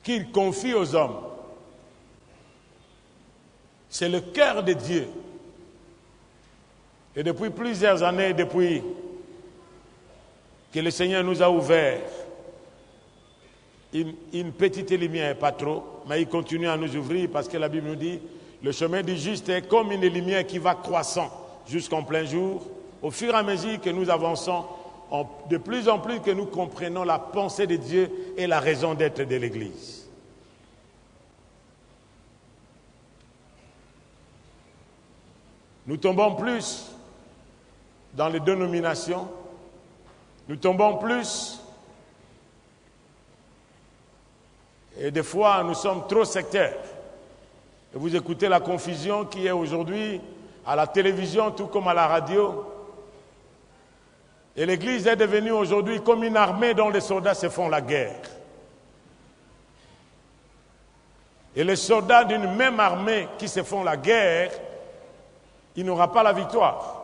qu'il confie aux hommes. C'est le cœur de Dieu. Et depuis plusieurs années, depuis que le Seigneur nous a ouvert une petite lumière, pas trop, mais il continue à nous ouvrir parce que la Bible nous dit le chemin du juste est comme une lumière qui va croissant jusqu'en plein jour. Au fur et à mesure que nous avançons, de plus en plus que nous comprenons la pensée de Dieu et la raison d'être de l'Église. Nous tombons plus dans les dénominations, nous tombons plus, et des fois nous sommes trop sectaires. Et vous écoutez la confusion qui est aujourd'hui à la télévision tout comme à la radio. Et l'Église est devenue aujourd'hui comme une armée dont les soldats se font la guerre. Et les soldats d'une même armée qui se font la guerre, il n'aura pas la victoire.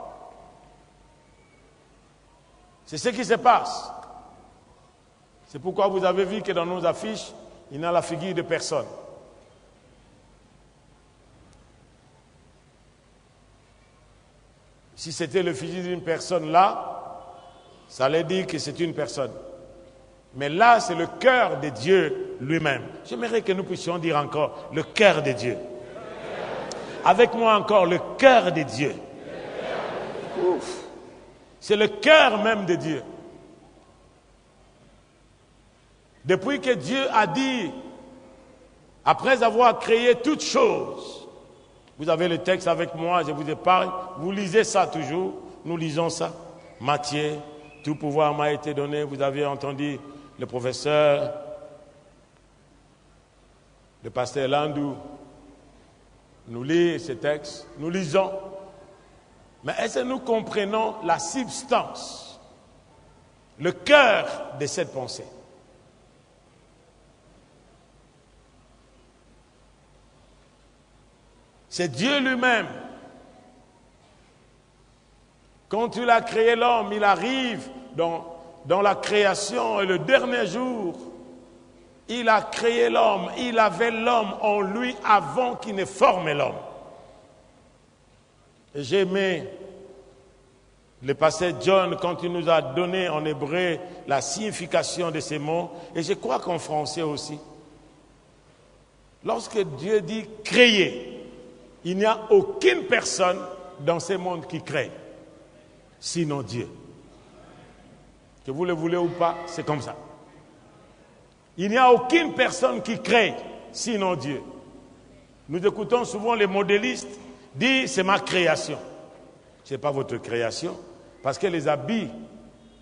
C'est ce qui se passe. C'est pourquoi vous avez vu que dans nos affiches, il n'y a la figure de personne. Si c'était le figure d'une personne là, ça allait dire que c'est une personne. Mais là, c'est le cœur de Dieu lui-même. J'aimerais que nous puissions dire encore le cœur de Dieu. Avec moi encore, le cœur de Dieu. Ouf. C'est le cœur même de Dieu. Depuis que Dieu a dit, après avoir créé toutes choses, vous avez le texte avec moi, je vous épargne, vous lisez ça toujours, nous lisons ça. Matthieu, tout pouvoir m'a été donné, vous avez entendu le professeur, le pasteur Landou, nous lit ce texte, nous lisons. Mais est-ce que nous comprenons la substance, le cœur de cette pensée? C'est Dieu lui-même. Quand il a créé l'homme, il arrive dans la création et le dernier jour, il a créé l'homme. Il avait l'homme en lui avant qu'il ne forme l'homme. Et j'ai aimé le pasteur John quand il nous a donné en hébreu la signification de ces mots. Et je crois qu'en français aussi. Lorsque Dieu dit créer, il n'y a aucune personne dans ce monde qui crée, sinon Dieu. Que vous le voulez ou pas, c'est comme ça. Il n'y a aucune personne qui crée, sinon Dieu. Nous écoutons souvent les modélistes dire c'est ma création. Ce n'est pas votre création, parce que les habits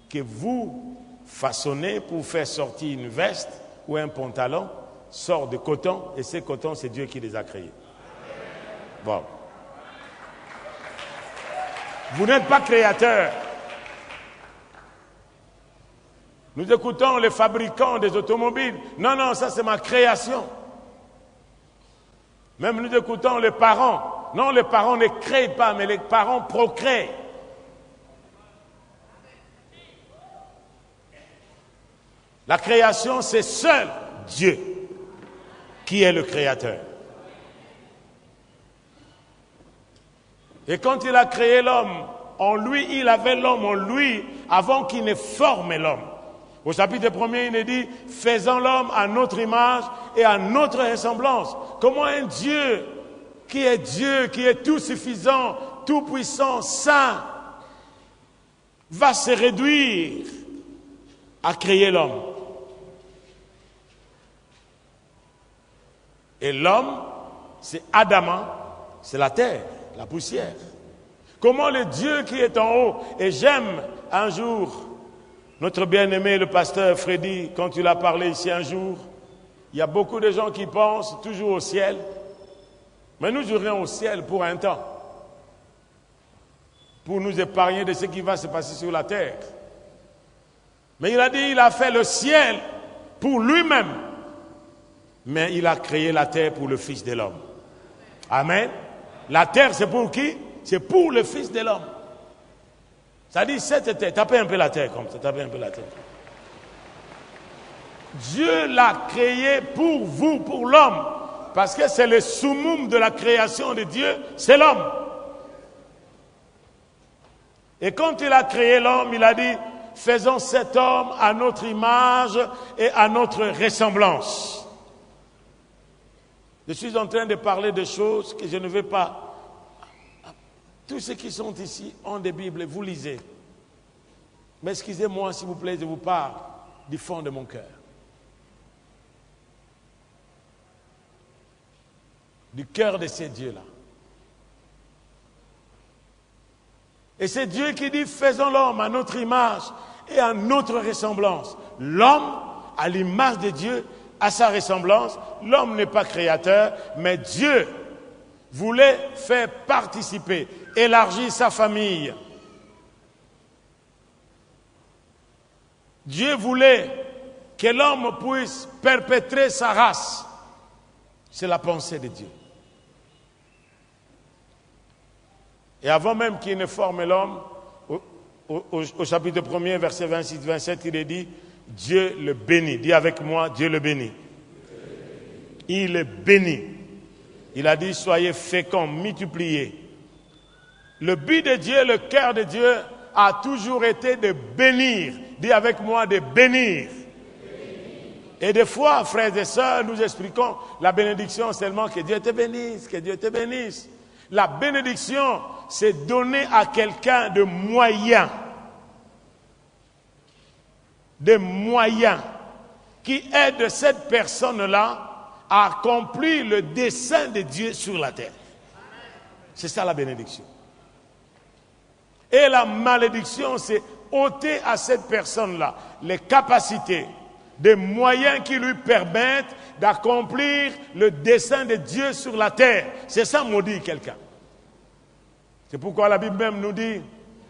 que vous façonnez pour faire sortir une veste ou un pantalon sortent de coton, et ces cotons, c'est Dieu qui les a créés. Bon. Vous n'êtes pas créateur. Nous écoutons les fabricants des automobiles. Non, non, ça c'est ma création. Même nous écoutons les parents. Non, les parents ne créent pas, mais les parents procréent. La création, c'est seul Dieu qui est le créateur. Et quand il a créé l'homme, en lui, il avait l'homme en lui avant qu'il ne forme l'homme. Au chapitre 1er, il est dit, faisons l'homme à notre image et à notre ressemblance. Comment un Dieu, qui est tout suffisant, tout puissant, saint, va se réduire à créer l'homme? Et l'homme, c'est Adama, c'est la terre, la poussière. Comment le Dieu qui est en haut, et j'aime un jour, notre bien-aimé, le pasteur Freddy, quand il a parlé ici un jour, il y a beaucoup de gens qui pensent toujours au ciel, mais nous irons au ciel pour un temps, pour nous épargner de ce qui va se passer sur la terre. Mais il a dit, il a fait le ciel pour lui-même, mais il a créé la terre pour le Fils de l'homme. Amen. La terre, c'est pour qui? C'est pour le Fils de l'homme. Ça dit, cette terre, tapez un peu la terre comme ça, tapez un peu la terre. Dieu l'a créé pour vous, pour l'homme, parce que c'est le summum de la création de Dieu, c'est l'homme. Et quand il a créé l'homme, il a dit, faisons cet homme à notre image et à notre ressemblance. Je suis en train de parler de choses que je ne vais pas. Tous ceux qui sont ici ont des Bibles, vous lisez. Mais excusez-moi, s'il vous plaît, je vous parle du fond de mon cœur. Du cœur de ces dieux-là. Et c'est Dieu qui dit, faisons l'homme à notre image et à notre ressemblance. L'homme, à l'image de Dieu, à sa ressemblance. L'homme n'est pas créateur, mais Dieu voulait faire participer, élargir sa famille. Dieu voulait que l'homme puisse perpétrer sa race. C'est la pensée de Dieu. Et avant même qu'il ne forme l'homme, au chapitre 1er, verset 26-27, il est dit, Dieu le bénit. Dis avec moi, Dieu le bénit. Il le bénit. Il a dit, soyez féconds, multipliez. Le but de Dieu, le cœur de Dieu a toujours été de bénir. Dis avec moi, de bénir. Et des fois, frères et sœurs, nous expliquons la bénédiction seulement que Dieu te bénisse, que Dieu te bénisse. La bénédiction, c'est donner à quelqu'un de moyens. Des moyens qui aident cette personne-là à accomplir le dessein de Dieu sur la terre. C'est ça la bénédiction. Et la malédiction, c'est ôter à cette personne-là les capacités, des moyens qui lui permettent d'accomplir le dessein de Dieu sur la terre. C'est ça maudire quelqu'un. C'est pourquoi la Bible même nous dit,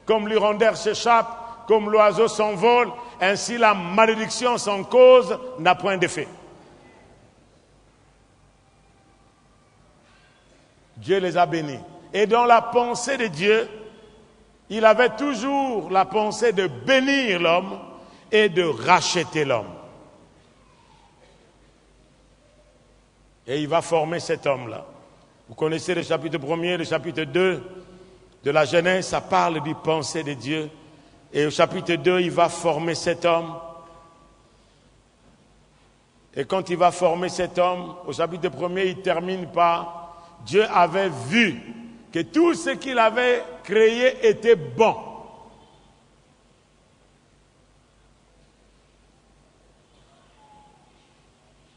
comme l'hirondelle s'échappe, comme l'oiseau s'envole, ainsi la malédiction sans cause n'a point d'effet. Dieu les a bénis. Et dans la pensée de Dieu, il avait toujours la pensée de bénir l'homme et de racheter l'homme. Et il va former cet homme-là. Vous connaissez le chapitre 1er, le chapitre 2 de la Genèse, ça parle du pensée de Dieu. Et au chapitre 2, il va former cet homme. Et quand il va former cet homme, au chapitre 1er, il termine par « Dieu avait vu que tout ce qu'il avait créé était bon. »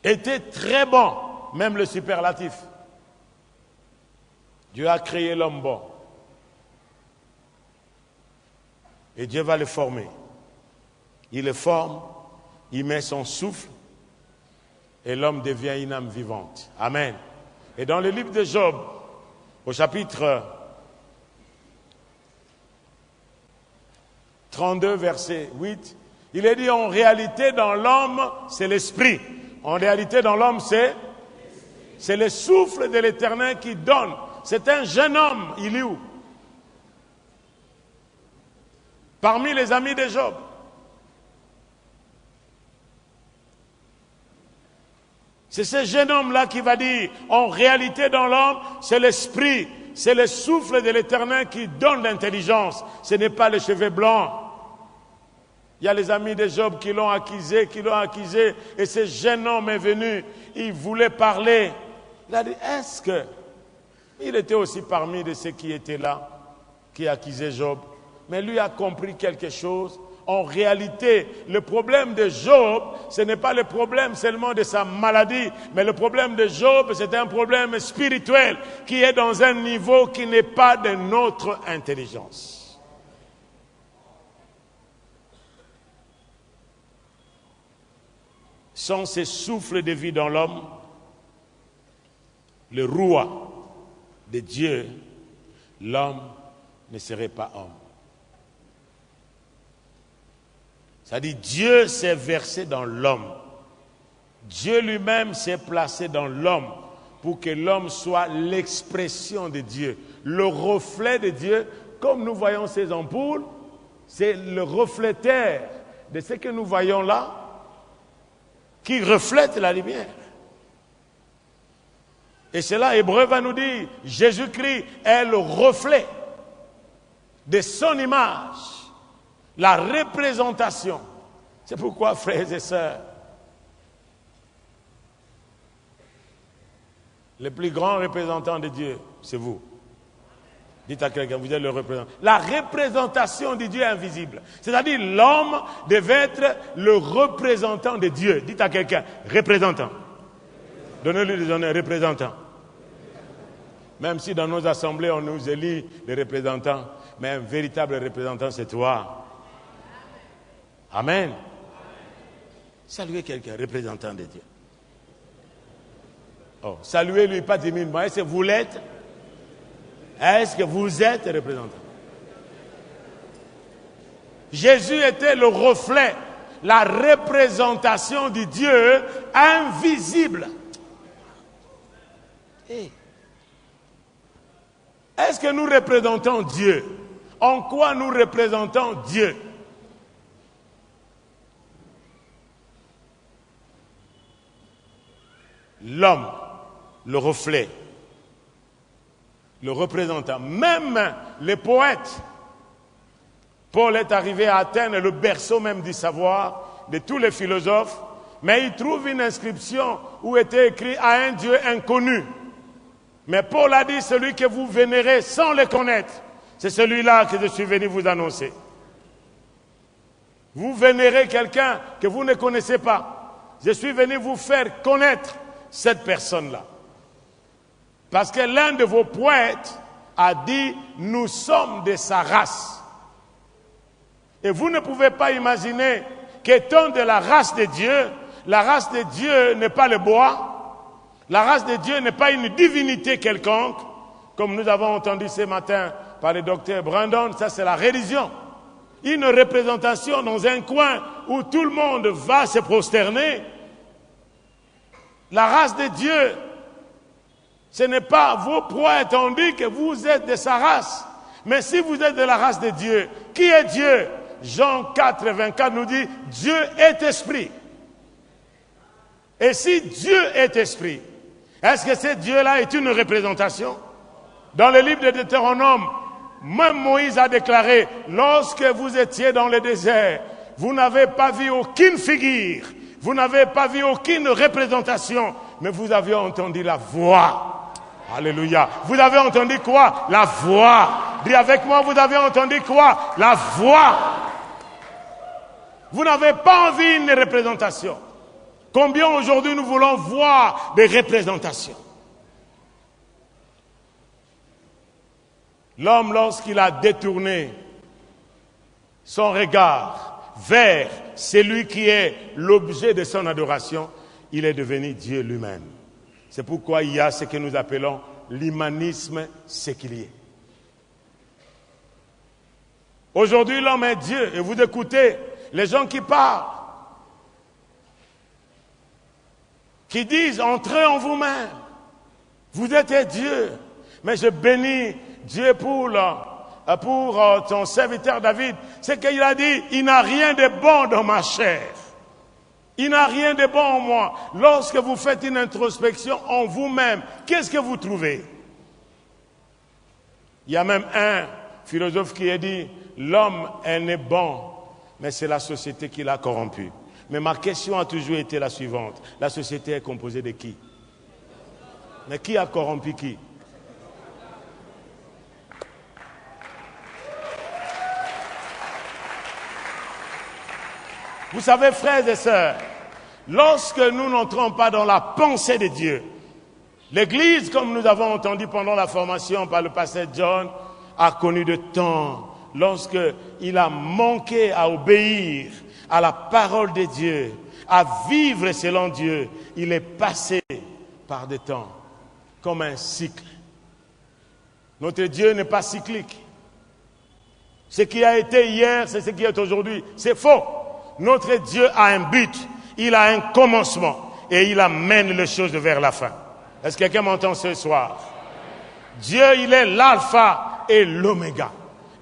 Était très bon, même le superlatif. Dieu a créé l'homme bon. Et Dieu va le former. Il le forme, il met son souffle, et l'homme devient une âme vivante. Amen. Et dans le livre de Job, au chapitre 32, verset 8, il est dit en réalité dans l'homme, c'est l'esprit. En réalité dans l'homme, c'est le souffle de l'Éternel qui donne. C'est un jeune homme, il est où? Parmi les amis de Job. C'est ce jeune homme-là qui va dire, en réalité dans l'homme, c'est l'esprit, c'est le souffle de l'Éternel qui donne l'intelligence. Ce n'est pas les cheveux blancs. Il y a les amis de Job qui l'ont accusé, et ce jeune homme est venu, il voulait parler. Il a dit, est-ce que il était aussi parmi de ceux qui étaient là, qui accusaient Job. Mais lui a compris quelque chose. En réalité, le problème de Job, ce n'est pas le problème seulement de sa maladie, mais le problème de Job, c'est un problème spirituel qui est dans un niveau qui n'est pas de notre intelligence. Sans ce souffle de vie dans l'homme, le roi de Dieu, l'homme ne serait pas homme. C'est-à-dire, Dieu s'est versé dans l'homme. Dieu lui-même s'est placé dans l'homme pour que l'homme soit l'expression de Dieu, le reflet de Dieu. Comme nous voyons ces ampoules, c'est le reflétaire de ce que nous voyons là qui reflète la lumière. Et c'est là, Hébreu va nous dire, Jésus-Christ est le reflet de son image, la représentation. C'est pourquoi, frères et sœurs, le plus grand représentant de Dieu, c'est vous. Dites à quelqu'un, vous êtes le représentant. La représentation de Dieu invisible. C'est-à-dire, l'homme devait être le représentant de Dieu. Dites à quelqu'un, représentant. Donnez-lui des honneurs, représentant. Même si dans nos assemblées, on nous élit des représentants, mais un véritable représentant, c'est toi. Amen. Saluez quelqu'un, représentant de Dieu. Oh, saluez-lui pas timidement. Est-ce que vous l'êtes? Est-ce que vous êtes représentant? Jésus était le reflet, la représentation du Dieu invisible. Hey. Est-ce que nous représentons Dieu? En quoi nous représentons Dieu? L'homme, le reflet, le représentant, même les poètes. Paul est arrivé à Athènes, le berceau même du savoir, de tous les philosophes, mais il trouve une inscription où était écrit à un Dieu inconnu. Mais Paul a dit, celui que vous vénérez sans le connaître, c'est celui-là que je suis venu vous annoncer. Vous vénérez quelqu'un que vous ne connaissez pas. Je suis venu vous faire connaître cette personne-là. Parce que l'un de vos poètes a dit, nous sommes de sa race. Et vous ne pouvez pas imaginer qu'étant de la race de Dieu n'est pas le bois. La race de Dieu n'est pas une divinité quelconque, comme nous avons entendu ce matin par le docteur Brandon, ça c'est la religion. Une représentation dans un coin où tout le monde va se prosterner. La race de Dieu Ce n'est pas vos proies étendues que vous êtes de sa race. Mais si vous êtes de la race de Dieu, qui est Dieu? Jean 4, 24 nous dit, Dieu est esprit. Et si Dieu est esprit, est-ce que ce Dieu-là est une représentation? Dans le livre de Deutéronome, même Moïse a déclaré, lorsque vous étiez dans le désert, vous n'avez pas vu aucune figure, vous n'avez pas vu aucune représentation, mais vous avez entendu la voix. Alléluia. Vous avez entendu quoi? La voix. Dis avec moi, vous avez entendu quoi? La voix. Vous n'avez pas envie d'une représentation. Combien aujourd'hui nous voulons voir des représentations? L'homme, lorsqu'il a détourné son regard vers celui qui est l'objet de son adoration, il est devenu Dieu lui-même. C'est pourquoi il y a ce que nous appelons l'humanisme séculier. Aujourd'hui, l'homme est Dieu. Et vous écoutez les gens qui parlent, qui disent, entrez en vous-même. Vous êtes Dieu. Mais je bénis Dieu pour ton serviteur David. C'est qu'il a dit, il n'a rien de bon dans ma chair. Il n'a rien de bon en moi. Lorsque vous faites une introspection en vous-même, qu'est-ce que vous trouvez? Il y a même un philosophe qui a dit, l'homme est né bon, mais c'est la société qui l'a corrompu. Mais ma question a toujours été la suivante. La société est composée de qui? Mais qui a corrompu qui? Vous savez, frères et sœurs, lorsque nous n'entrons pas dans la pensée de Dieu, l'Église, comme nous avons entendu pendant la formation par le pasteur John, a connu de temps lorsqu'il a manqué à obéir à la parole de Dieu, à vivre selon Dieu. Il est passé par des temps comme un cycle. Notre Dieu n'est pas cyclique. Ce qui a été hier, c'est ce qui est aujourd'hui. C'est faux. Notre Dieu a un but, il a un commencement et il amène les choses vers la fin. Est-ce que quelqu'un m'entend ce soir? Dieu, il est l'alpha et l'oméga.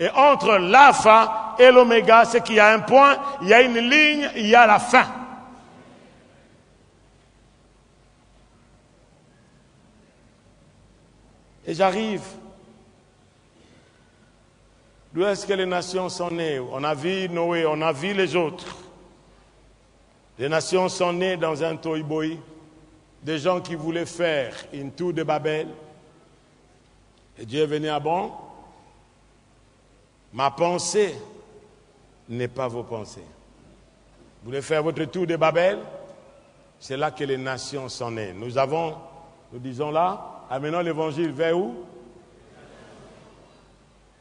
Et entre l'alpha et l'oméga, c'est qu'il y a un point, il y a une ligne, il y a la fin. Et j'arrive. D'où est-ce que les nations sont nées? On a vu Noé, on a vu les autres. Les nations sont nées dans un toy-boy. Des gens qui voulaient faire une tour de Babel. Et Dieu est venu à bon. Ma pensée n'est pas vos pensées. Vous voulez faire votre tour de Babel? C'est là que les nations sont nées. Nous disons là, amenons l'évangile vers où?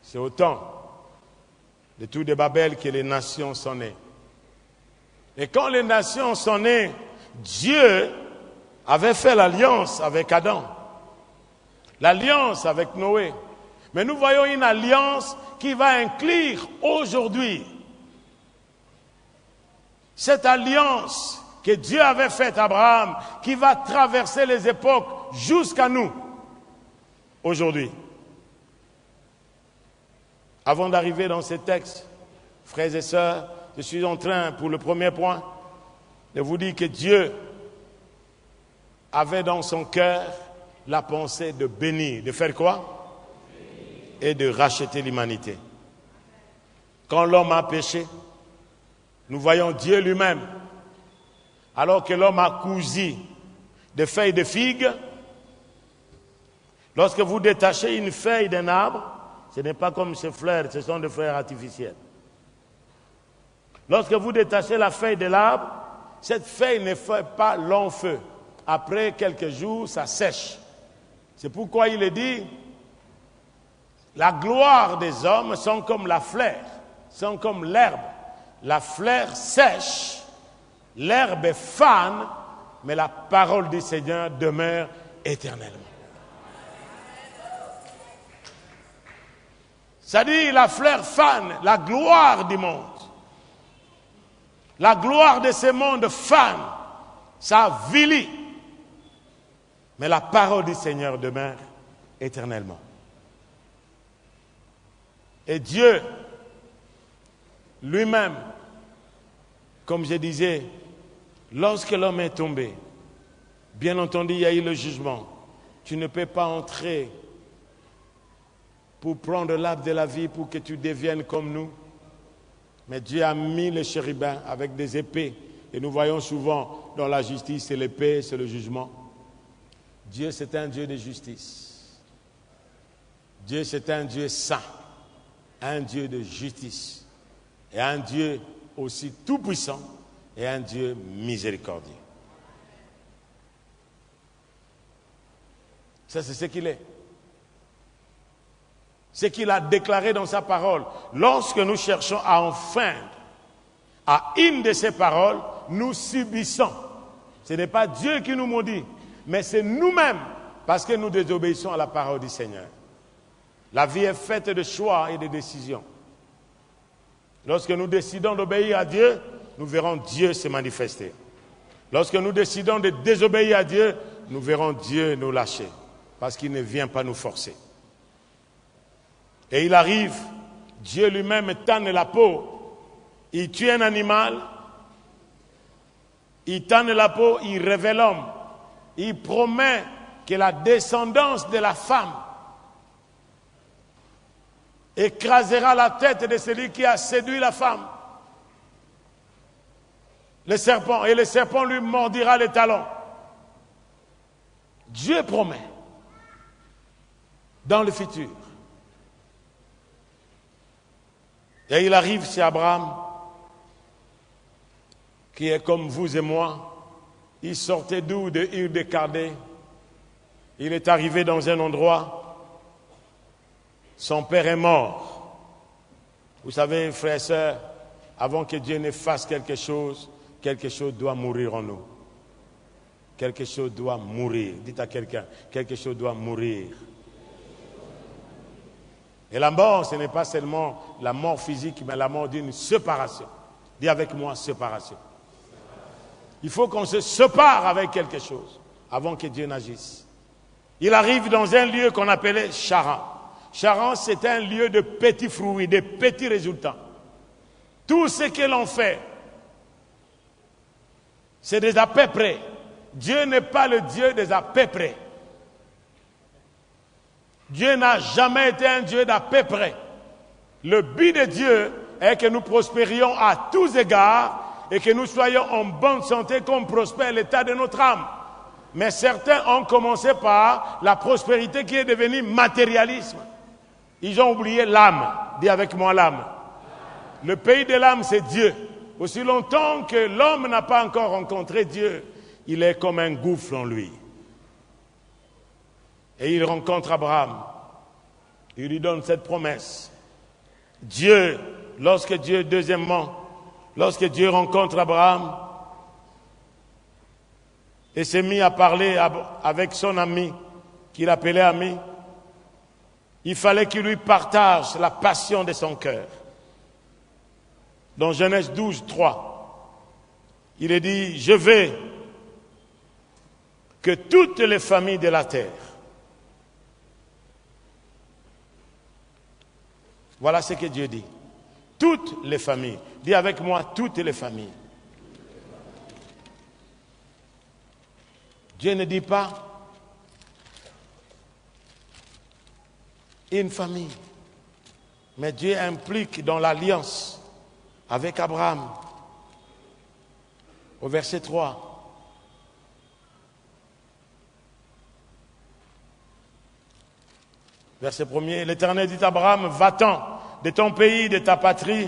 C'est au temps de tour de Babel que les nations sont nées. Et quand les nations sont nées, Dieu avait fait l'alliance avec Adam, l'alliance avec Noé. Mais nous voyons une alliance qui va inclure aujourd'hui cette alliance que Dieu avait faite à Abraham, qui va traverser les époques jusqu'à nous, aujourd'hui. Avant d'arriver dans ces textes, frères et sœurs, je suis en train, pour le premier point, de vous dire que Dieu avait dans son cœur la pensée de bénir. De faire quoi? Et de racheter l'humanité. Quand l'homme a péché, nous voyons Dieu lui-même, alors que l'homme a cousu des feuilles de figue. Lorsque vous détachez une feuille d'un arbre, ce n'est pas comme ces fleurs, ce sont des fleurs artificielles. Lorsque vous détachez la feuille de l'arbre, cette feuille ne fait pas long feu. Après quelques jours, ça sèche. C'est pourquoi il est dit, la gloire des hommes sont comme la fleur, sont comme l'herbe. La fleur sèche, l'herbe est fane, mais la parole du Seigneur demeure éternellement. C'est-à-dire la fleur fane, la gloire du monde. La gloire de ce monde fane, ça vilie. Mais la parole du Seigneur demeure éternellement. Et Dieu lui-même, comme je disais, lorsque l'homme est tombé, bien entendu, il y a eu le jugement. Tu ne peux pas entrer pour prendre l'arbre de la vie pour que tu deviennes comme nous. Mais Dieu a mis les chérubins avec des épées. Et nous voyons souvent dans la justice, c'est l'épée, c'est le jugement. Dieu, c'est un Dieu de justice. Dieu, c'est un Dieu saint, un Dieu de justice. Et un Dieu aussi tout-puissant et un Dieu miséricordieux. Ça, c'est ce qu'il est. Ce qu'il a déclaré dans sa parole. Lorsque nous cherchons à enfreindre à une de ses paroles, nous subissons. Ce n'est pas Dieu qui nous maudit, mais c'est nous-mêmes, parce que nous désobéissons à la parole du Seigneur. La vie est faite de choix et de décisions. Lorsque nous décidons d'obéir à Dieu, nous verrons Dieu se manifester. Lorsque nous décidons de désobéir à Dieu, nous verrons Dieu nous lâcher, parce qu'il ne vient pas nous forcer. Et il arrive, Dieu lui-même tanne la peau, il tue un animal, il tanne la peau, il révèle l'homme, il promet que la descendance de la femme écrasera la tête de celui qui a séduit la femme. Le serpent, et le serpent lui mordira les talons. Dieu promet dans le futur. Et il arrive chez Abraham, qui est comme vous et moi. Il sortait d'où? De Ur de Chaldée. Il est arrivé dans un endroit. Son père est mort. Vous savez, frères et sœurs, avant que Dieu ne fasse quelque chose doit mourir en nous. Quelque chose doit mourir. Dites à quelqu'un, quelque chose doit mourir. Et la mort, ce n'est pas seulement la mort physique, mais la mort d'une séparation. Dis avec moi, séparation. Il faut qu'on se sépare avec quelque chose avant que Dieu n'agisse. Il arrive dans un lieu qu'on appelait Charan. Charan, c'est un lieu de petits fruits, de petits résultats. Tout ce que l'on fait, c'est des à peu près. Dieu n'est pas le Dieu des à peu près. Dieu n'a jamais été un Dieu d'à peu près. Le but de Dieu est que nous prospérions à tous égards et que nous soyons en bonne santé comme prospère l'état de notre âme. Mais certains ont commencé par la prospérité qui est devenue matérialisme. Ils ont oublié l'âme. Dis avec moi l'âme. Le pays de l'âme, c'est Dieu. Aussi longtemps que l'homme n'a pas encore rencontré Dieu, il est comme un gouffre en lui. Et il rencontre Abraham. Il lui donne cette promesse. Dieu, lorsque Dieu rencontre Abraham et s'est mis à parler avec son ami, qu'il appelait ami, il fallait qu'il lui partage la passion de son cœur. Dans Genèse 12, 3, il est dit, je veux que toutes les familles de la terre, voilà ce que Dieu dit. Toutes les familles. Dis avec moi, toutes les familles. Dieu ne dit pas une famille. Mais Dieu implique dans l'alliance avec Abraham. Au verset 3. Verset 1er, l'Éternel dit à Abraham, va-t'en de ton pays, de ta patrie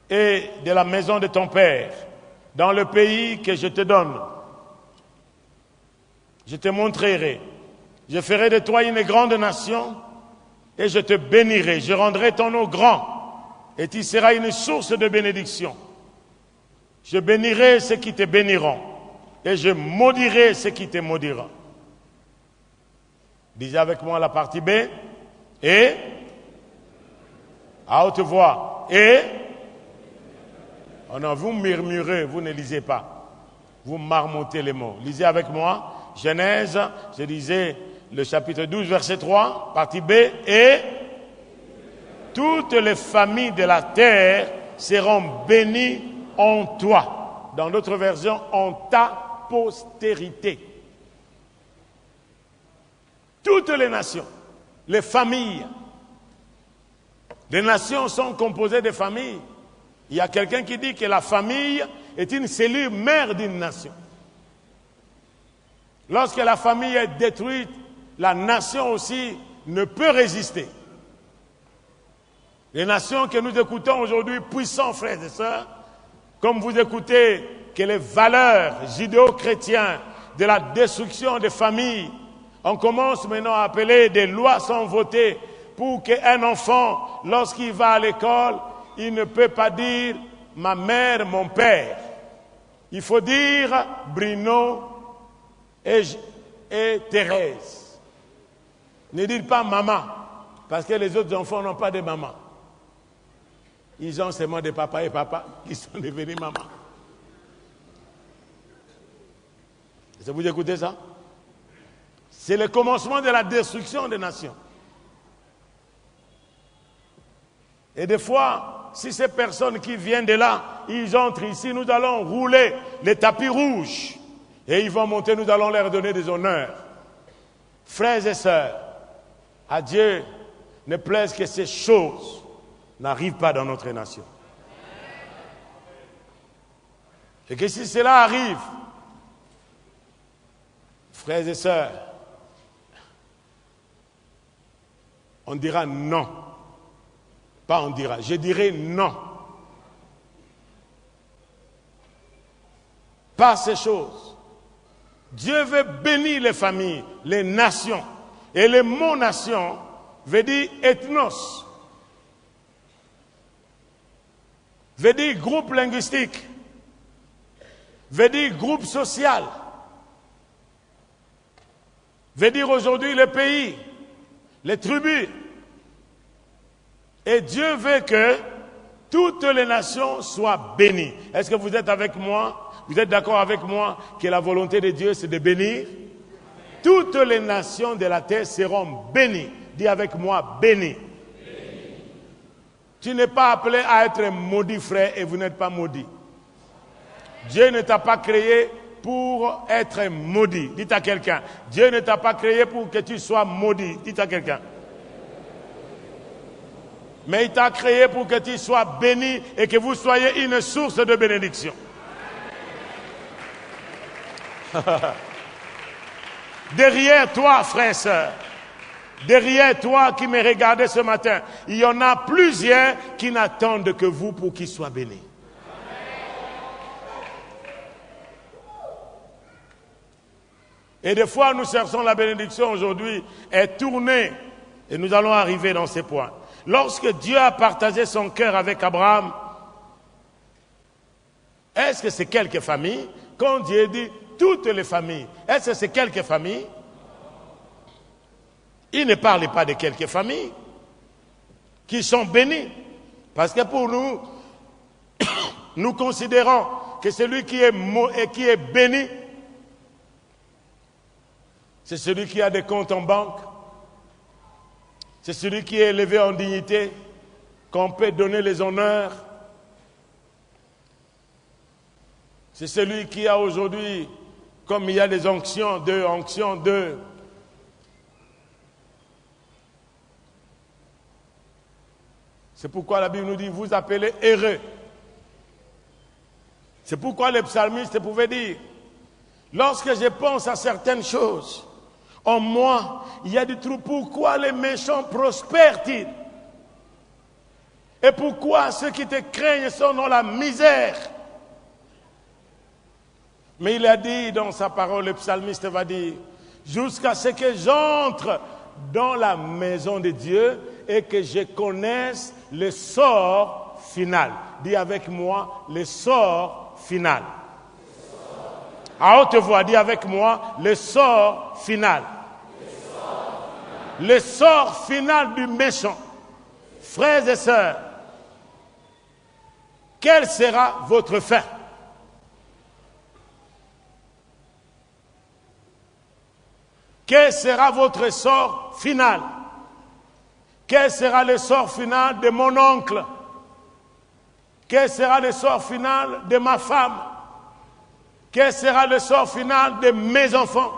et de la maison de ton père, dans le pays que je te donne. Je te montrerai. Je ferai de toi une grande nation et je te bénirai. Je rendrai ton nom grand et tu seras une source de bénédiction. Je bénirai ceux qui te béniront et je maudirai ceux qui te maudiront. Disez avec moi la partie B. Et, à haute voix, et, oh non, vous murmurez, vous ne lisez pas. Vous marmottez les mots. Lisez avec moi. Genèse, je disais le chapitre 12, verset 3, partie B, et toutes les familles de la terre seront bénies en toi. Dans d'autres versions, en ta postérité. Toutes les nations, les familles. Les nations sont composées de familles. Il y a quelqu'un qui dit que la famille est une cellule mère d'une nation. Lorsque la famille est détruite, la nation aussi ne peut résister. Les nations que nous écoutons aujourd'hui, puissants frères et sœurs, comme vous écoutez que les valeurs judéo-chrétiennes de la destruction des familles, on commence maintenant à appeler des lois sont votées pour qu'un enfant, lorsqu'il va à l'école, il ne peut pas dire « ma mère, mon père ». Il faut dire Bruno et Thérèse. Ne dites pas maman, parce que les autres enfants n'ont pas de maman. Ils ont seulement des papas et papas qui sont devenus maman. Est-ce que vous écoutez ça? C'est le commencement de la destruction des nations. Et des fois, si ces personnes qui viennent de là, ils entrent ici, nous allons rouler les tapis rouges. Et ils vont monter, nous allons leur donner des honneurs. Frères et sœurs, à Dieu ne plaise que ces choses n'arrivent pas dans notre nation. Et que si cela arrive, frères et sœurs, on dira non. Pas on dira, je dirai non. Pas ces choses. Dieu veut bénir les familles, les nations. Et le mot nation veut dire ethnos. Veut dire groupe linguistique. Veut dire groupe social. Veut dire aujourd'hui le pays, les tribus. Et Dieu veut que toutes les nations soient bénies. Est-ce que vous êtes avec moi? Vous êtes d'accord avec moi que la volonté de Dieu, c'est de bénir? Toutes les nations de la terre seront bénies. Dis avec moi, bénies. Tu n'es pas appelé à être maudit, frère, et vous n'êtes pas maudit. Dieu ne t'a pas créé pour être maudit. Dites à quelqu'un. Dieu ne t'a pas créé pour que tu sois maudit. Dites à quelqu'un. Mais il t'a créé pour que tu sois béni et que vous soyez une source de bénédiction. Derrière toi, frère et sœur, derrière toi qui me regardez ce matin, il y en a plusieurs qui n'attendent que vous pour qu'ils soient bénis. Et des fois, nous cherchons la bénédiction aujourd'hui est tournée, et nous allons arriver dans ces points. Lorsque Dieu a partagé son cœur avec Abraham, est-ce que c'est quelques familles? Quand Dieu dit toutes les familles, est-ce que c'est quelques familles? Il ne parle pas de quelques familles qui sont bénies. Parce que pour nous, nous considérons que celui qui est béni, c'est celui qui a des comptes en banque, c'est celui qui est élevé en dignité, qu'on peut donner les honneurs. C'est celui qui a aujourd'hui, comme il y a des onctions de. C'est pourquoi la Bible nous dit, vous appelez heureux. C'est pourquoi les psalmistes pouvaient dire, lorsque je pense à certaines choses, en moi, il y a du trou. Pourquoi les méchants prospèrent-ils? Et pourquoi ceux qui te craignent sont dans la misère? Mais il a dit dans sa parole, le psalmiste va dire, jusqu'à ce que j'entre dans la maison de Dieu et que je connaisse le sort final. Dis avec moi, le sort final. À haute voix, dis avec moi, le sort final. Le sort final du méchant. Frères et sœurs, quelle sera votre fin? quel sera votre sort final? Quel sera le sort final de mon oncle? Quel sera le sort final de ma femme? Quel sera le sort final de mes enfants?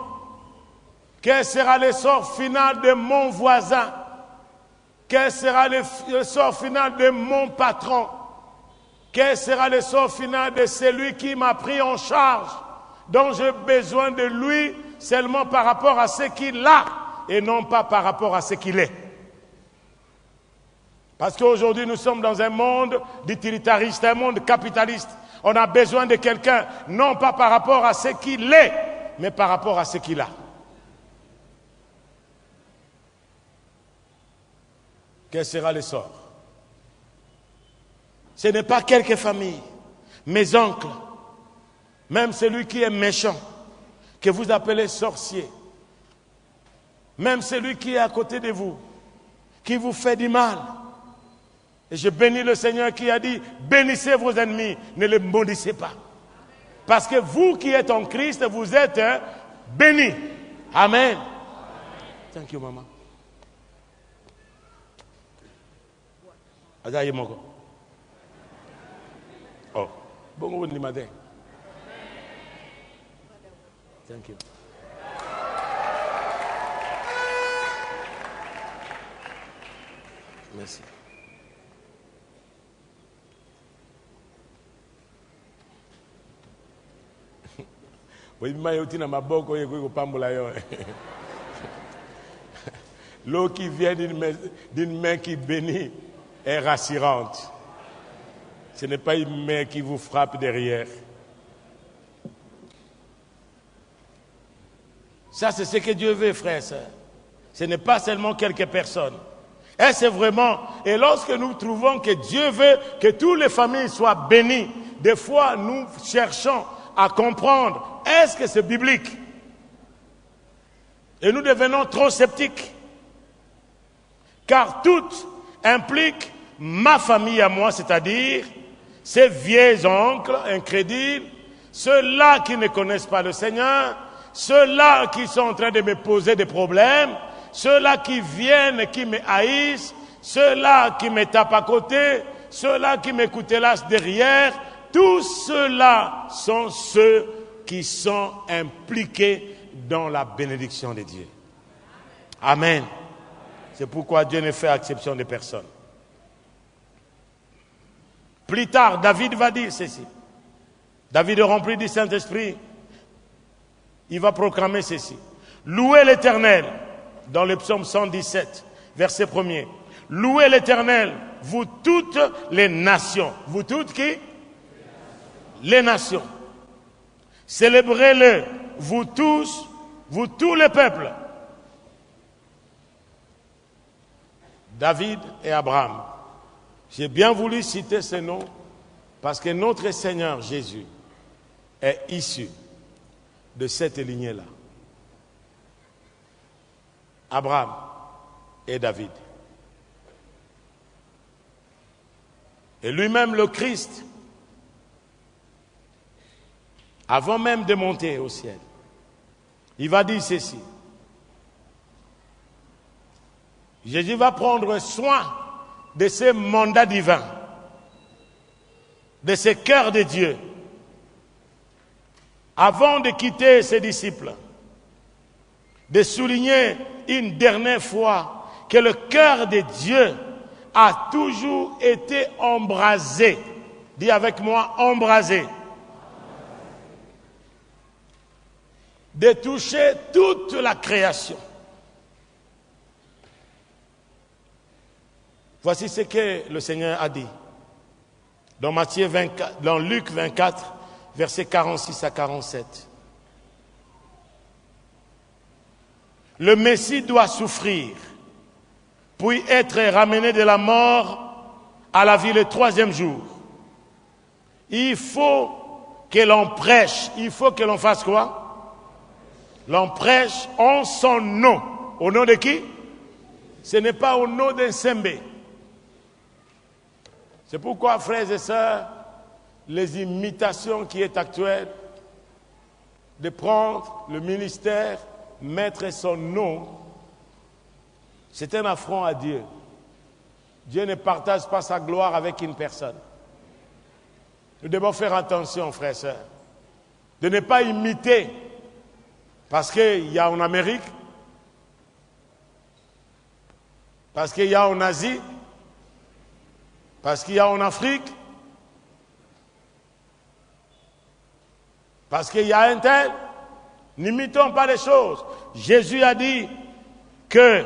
Quel sera le sort final de mon voisin? Quel sera le sort final de mon patron? Quel sera le sort final de celui qui m'a pris en charge, dont j'ai besoin de lui seulement par rapport à ce qu'il a et non pas par rapport à ce qu'il est? Parce qu'aujourd'hui, nous sommes dans un monde d'utilitariste, un monde capitaliste. On a besoin de quelqu'un, non pas par rapport à ce qu'il est, mais par rapport à ce qu'il a. Quel sera le sort? Ce n'est pas quelques familles, mes oncles, même celui qui est méchant, que vous appelez sorcier, même celui qui est à côté de vous, qui vous fait du mal. Et je bénis le Seigneur qui a dit, bénissez vos ennemis, ne les maudissez pas. Parce que vous qui êtes en Christ, vous êtes bénis. Amen. Thank you, maman. Azaye moko. Oh, bon ni matin. Thank you. Merci. L'eau qui vient d'une main qui bénit est rassurante. Ce n'est pas une main qui vous frappe derrière. Ça, c'est ce que Dieu veut, frères et sœurs. Ce n'est pas seulement quelques personnes. Et c'est vraiment... Et lorsque nous trouvons que Dieu veut que toutes les familles soient bénies, des fois, nous cherchons à comprendre, est-ce que c'est biblique? Et nous devenons trop sceptiques. Car tout implique ma famille à moi, c'est-à-dire ces vieux oncles incrédules, ceux-là qui ne connaissent pas le Seigneur, ceux-là qui sont en train de me poser des problèmes, ceux-là qui viennent, qui me haïssent, ceux-là qui me tapent à côté, ceux-là qui m'écoutent hélas derrière, tous ceux-là sont ceux qui sont impliqués dans la bénédiction de Dieu. Amen. C'est pourquoi Dieu ne fait exception de personne. Plus tard, David va dire ceci. David est rempli du Saint-Esprit. Il va proclamer ceci. Louez l'Éternel, dans le psaume 117, verset 1er. Louez l'Éternel, vous toutes les nations. Vous toutes qui? Les nations. Célébrez-le, vous tous les peuples. David et Abraham. J'ai bien voulu citer ce nom parce que notre Seigneur Jésus est issu de cette lignée-là. Abraham et David. Et lui-même, le Christ, avant même de monter au ciel, il va dire ceci. Jésus va prendre soin de ce mandat divin, de ce cœur de Dieu, avant de quitter ses disciples, de souligner une dernière fois que le cœur de Dieu a toujours été embrasé. Dis avec moi, embrasé. De toucher toute la création. Voici ce que le Seigneur a dit dans Luc 24, versets 46 à 47. Le Messie doit souffrir, puis être ramené de la mort à la vie le 3e jour. Il faut que l'on prêche. Il faut que l'on fasse quoi? L'on prêche en son nom. Au nom de qui? Ce n'est pas au nom d'un sembé. C'est pourquoi, frères et sœurs, les imitations qui est actuelles, de prendre le ministère mettre son nom, c'est un affront à Dieu. Dieu ne partage pas sa gloire avec une personne. Nous devons faire attention, frères et sœurs, de ne pas imiter, parce qu'il y a en Amérique, parce qu'il y a en Asie, parce qu'il y a en Afrique, parce qu'il y a un tel. N'imitons pas les choses. Jésus a dit que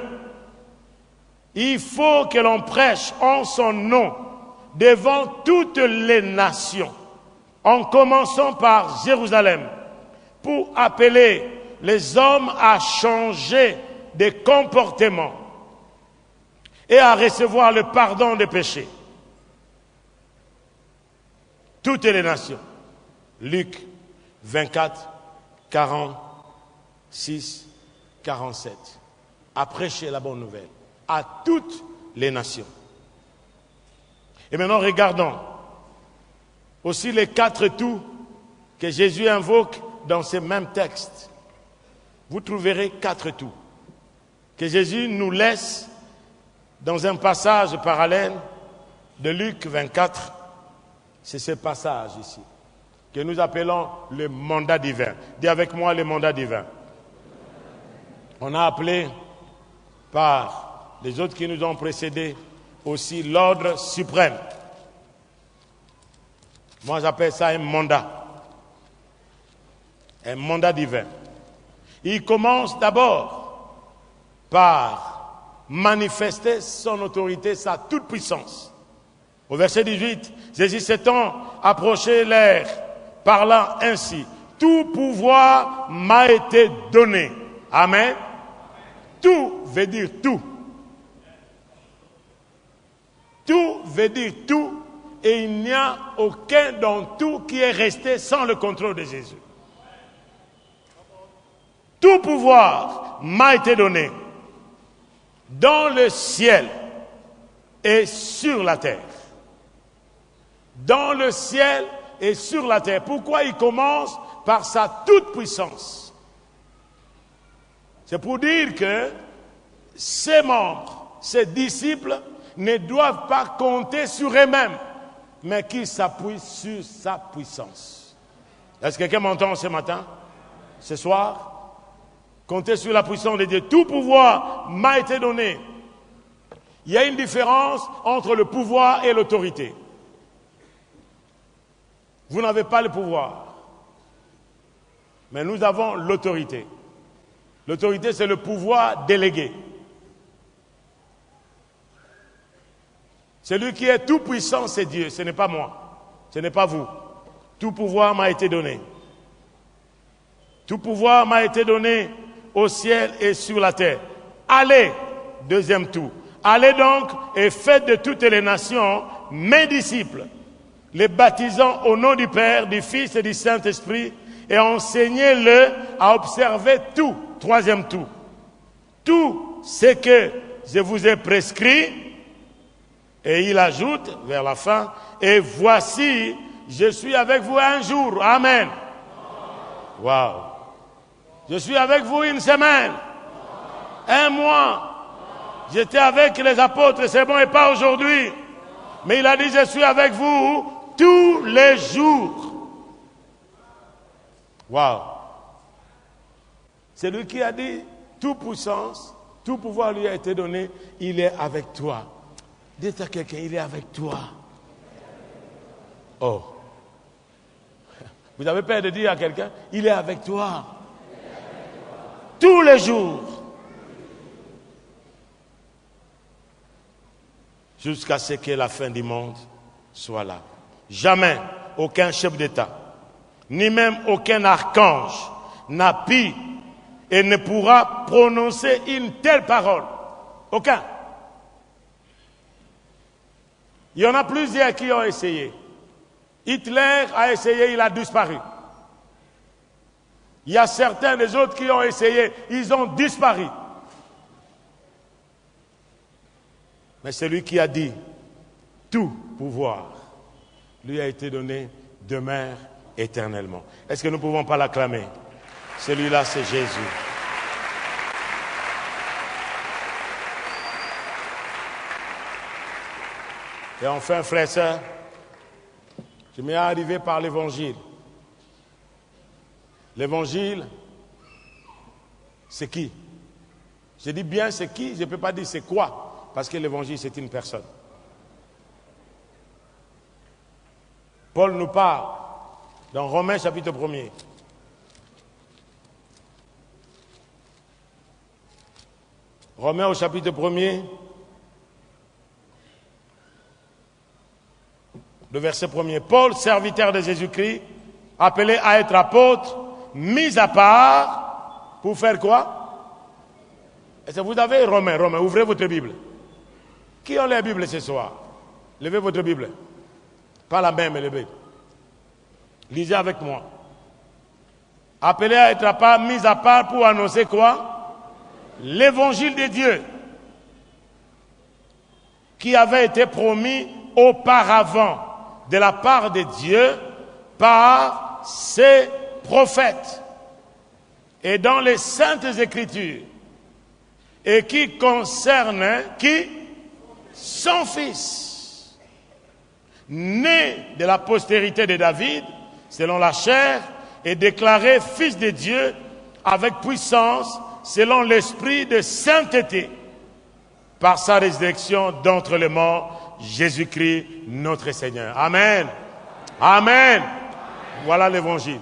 il faut que l'on prêche en son nom devant toutes les nations, en commençant par Jérusalem, pour appeler les hommes à changer de comportement et à recevoir le pardon des péchés. Toutes les nations. Luc 24, 46, 47. À prêcher la bonne nouvelle à toutes les nations. Et maintenant, regardons aussi les 4 tout que Jésus invoque dans ce même texte. Vous trouverez 4 tout que Jésus nous laisse dans un passage parallèle de Luc 24. C'est ce passage ici que nous appelons le mandat divin. Dis avec moi le mandat divin. On a appelé par les autres qui nous ont précédés aussi l'ordre suprême. Moi j'appelle ça un mandat. Un mandat divin. Il commence d'abord par manifester son autorité, sa toute-puissance. Au verset 18, Jésus s'étant approché l'air, parlant ainsi, tout pouvoir m'a été donné. Amen. Tout veut dire tout. Tout veut dire tout, et il n'y a aucun dans tout qui est resté sans le contrôle de Jésus. Tout pouvoir m'a été donné dans le ciel et sur la terre. Dans le ciel et sur la terre. Pourquoi il commence par sa toute-puissance? C'est pour dire que ses membres, ses disciples, ne doivent pas compter sur eux-mêmes, mais qu'ils s'appuient sur sa puissance. Est-ce que quelqu'un m'entend ce matin, ce soir? Compter sur la puissance de Dieu. Tout pouvoir m'a été donné. Il y a une différence entre le pouvoir et l'autorité. Vous n'avez pas le pouvoir, mais nous avons l'autorité. L'autorité, c'est le pouvoir délégué. Celui qui est tout puissant, c'est Dieu, ce n'est pas moi, ce n'est pas vous. Tout pouvoir m'a été donné. Tout pouvoir m'a été donné au ciel et sur la terre. Allez, deuxième tout. Allez donc et faites de toutes les nations mes disciples, les baptisant au nom du Père, du Fils et du Saint-Esprit, et enseignez-le à observer tout, troisième tout, tout ce que je vous ai prescrit. Et il ajoute vers la fin, et voici, je suis avec vous un jour. Amen. Waouh. Je suis avec vous une semaine, un mois. J'étais avec les apôtres, c'est bon, et pas aujourd'hui. Mais il a dit, je suis avec vous tous les jours. Waouh. C'est lui qui a dit, toute puissance, tout pouvoir lui a été donné, il est avec toi. Dites à quelqu'un, il est avec toi. Oh. Vous avez peur de dire à quelqu'un, il est avec toi. Tous les jours. Jusqu'à ce que la fin du monde soit là. Jamais aucun chef d'État, ni même aucun archange n'a pu et ne pourra prononcer une telle parole. Aucun. Il y en a plusieurs qui ont essayé. Hitler a essayé, il a disparu. Il y a certains des autres qui ont essayé, ils ont disparu. Mais celui qui a dit, tout pouvoir lui a été donné, demeure éternellement. Est-ce que nous ne pouvons pas l'acclamer? Celui-là, c'est Jésus. Et enfin, frères et sœurs, je m'y arrivé par l'évangile. L'évangile, c'est qui? Je dis bien c'est qui, je ne peux pas dire c'est quoi, parce que l'évangile, c'est une personne. Paul nous parle dans Romains chapitre 1er. Romains au chapitre 1er, le verset 1er. Paul, serviteur de Jésus-Christ, appelé à être apôtre, mis à part, pour faire quoi? Est-ce que vous avez Romains, ouvrez votre Bible. Qui a la Bible ce soir? Levez votre Bible. Pas la même, levez. Lisez avec moi. Appelé à être à part, mis à part pour annoncer quoi? L'évangile de Dieu qui avait été promis auparavant de la part de Dieu par ses prophètes et dans les saintes écritures, et qui concerne qui? Son fils, né de la postérité de David selon la chair et déclaré fils de Dieu avec puissance selon l'esprit de sainteté, par sa résurrection d'entre les morts, Jésus-Christ notre Seigneur. Amen. Amen. Voilà l'évangile.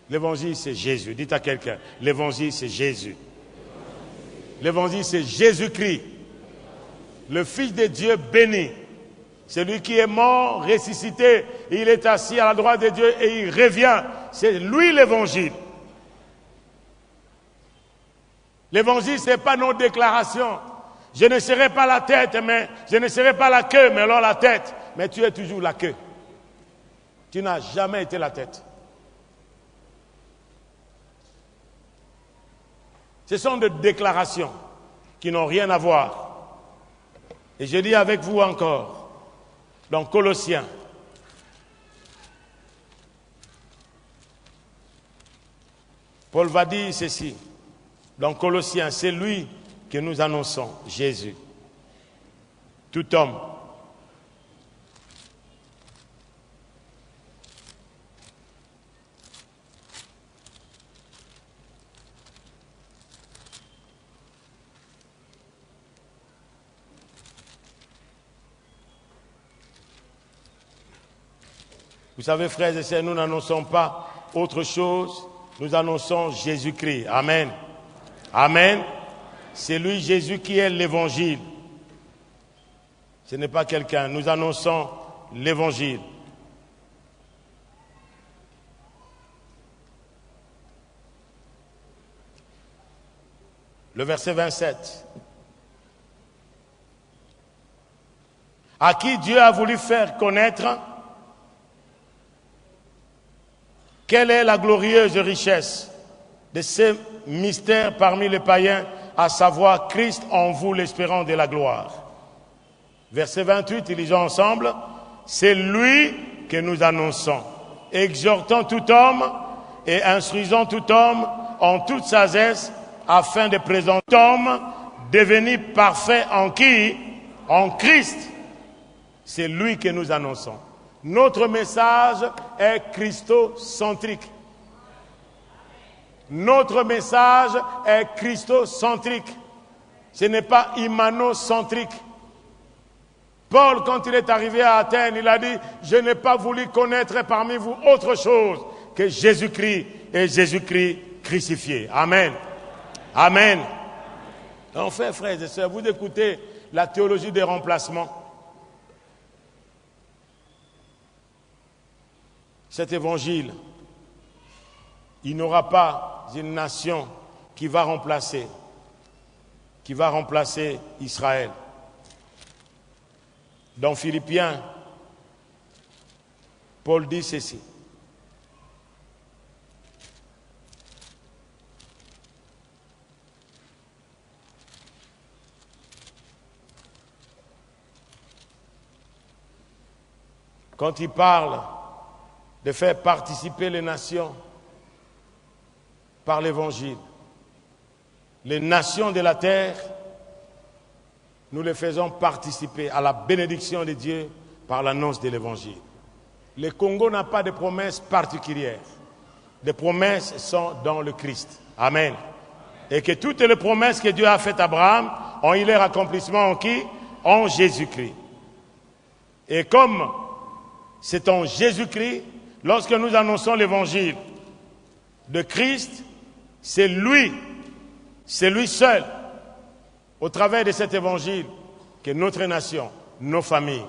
L'évangile, c'est Jésus. Dites à quelqu'un, l'évangile, c'est Jésus. L'évangile, c'est Jésus-Christ, le Fils de Dieu béni. Celui qui est mort, ressuscité, il est assis à la droite de Dieu et il revient. C'est lui l'évangile. L'évangile, ce n'est pas nos déclarations. Je ne serai pas la tête, mais je ne serai pas la queue, mais alors la tête. Mais tu es toujours la queue. Tu n'as jamais été la tête. Ce sont des déclarations qui n'ont rien à voir. Et je dis avec vous encore, dans Colossiens, Paul va dire ceci. Dans Colossiens, c'est lui que nous annonçons, Jésus. Tout homme Vous savez, frères et sœurs, nous n'annonçons pas autre chose, nous annonçons Jésus-Christ. Amen. Amen. C'est lui, Jésus, qui est l'évangile. Ce n'est pas quelqu'un. Nous annonçons l'évangile. Le verset 27. À qui Dieu a voulu faire connaître quelle est la glorieuse richesse de ces mystères parmi les païens, à savoir Christ en vous, l'espérance de la gloire. Verset 28, lisons ensemble. C'est lui que nous annonçons, exhortant tout homme et instruisant tout homme en toute sagesse, afin de présenter l'homme devenu parfait en qui? En Christ. C'est lui que nous annonçons. Notre message est christocentrique. Notre message est christocentrique. Ce n'est pas humanocentrique. Paul, quand il est arrivé à Athènes, il a dit « Je n'ai pas voulu connaître parmi vous autre chose que Jésus-Christ et Jésus-Christ crucifié. » Amen. Amen. Enfin, frères et sœurs, vous écoutez la théologie des remplacements. Cet évangile, il n'y aura pas une nation qui va remplacer Israël. Dans Philippiens, Paul dit ceci. Quand il parle de faire participer les nations par l'évangile, les nations de la terre nous les faisons participer à la bénédiction de Dieu par l'annonce de l'Évangile. Le Congo n'a pas de promesses particulières. Les promesses sont dans le Christ. Amen. Et que toutes les promesses que Dieu a faites à Abraham ont eu leur accomplissement en qui? En Jésus-Christ. Et comme c'est en Jésus-Christ, lorsque nous annonçons l'évangile de Christ, c'est lui seul, au travers de cet évangile, que notre nation, nos familles,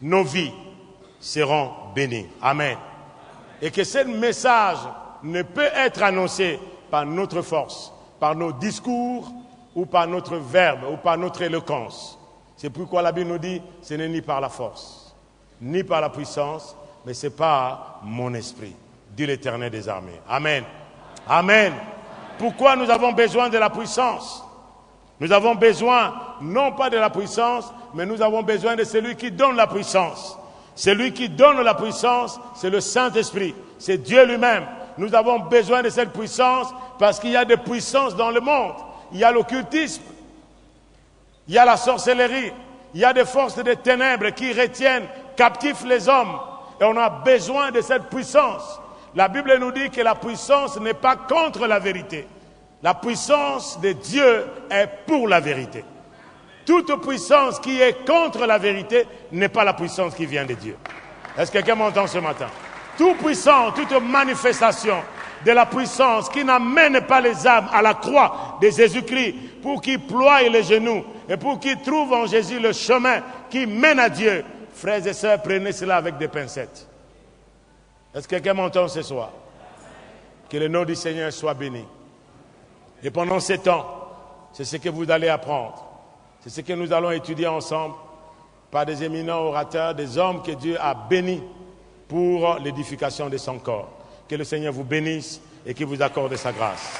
nos vies seront bénies. Amen. Et que ce message ne peut être annoncé par notre force, par nos discours, ou par notre verbe, ou par notre éloquence. C'est pourquoi la Bible nous dit, ce n'est ni par la force, ni par la puissance, mais c'est par mon esprit, dit l'Éternel des armées. Amen. Amen. Pourquoi nous avons besoin de la puissance? Nous avons besoin, non pas de la puissance, mais nous avons besoin de celui qui donne la puissance. Celui qui donne la puissance, c'est le Saint-Esprit, c'est Dieu lui-même. Nous avons besoin de cette puissance parce qu'il y a des puissances dans le monde. Il y a l'occultisme, il y a la sorcellerie, il y a des forces des ténèbres qui retiennent captifs les hommes. Et on a besoin de cette puissance. La Bible nous dit que la puissance n'est pas contre la vérité. La puissance de Dieu est pour la vérité. Toute puissance qui est contre la vérité n'est pas la puissance qui vient de Dieu. Est-ce que quelqu'un m'entend ce matin? Toute puissance, toute manifestation de la puissance qui n'amène pas les âmes à la croix de Jésus-Christ pour qu'ils ploient les genoux et pour qu'ils trouvent en Jésus le chemin qui mène à Dieu. Frères et sœurs, prenez cela avec des pincettes. Est-ce que quelqu'un m'entend ce soir? Que le nom du Seigneur soit béni. Et pendant ces temps, c'est ce que vous allez apprendre. C'est ce que nous allons étudier ensemble par des éminents orateurs, des hommes que Dieu a bénis pour l'édification de son corps. Que le Seigneur vous bénisse et qu'il vous accorde sa grâce.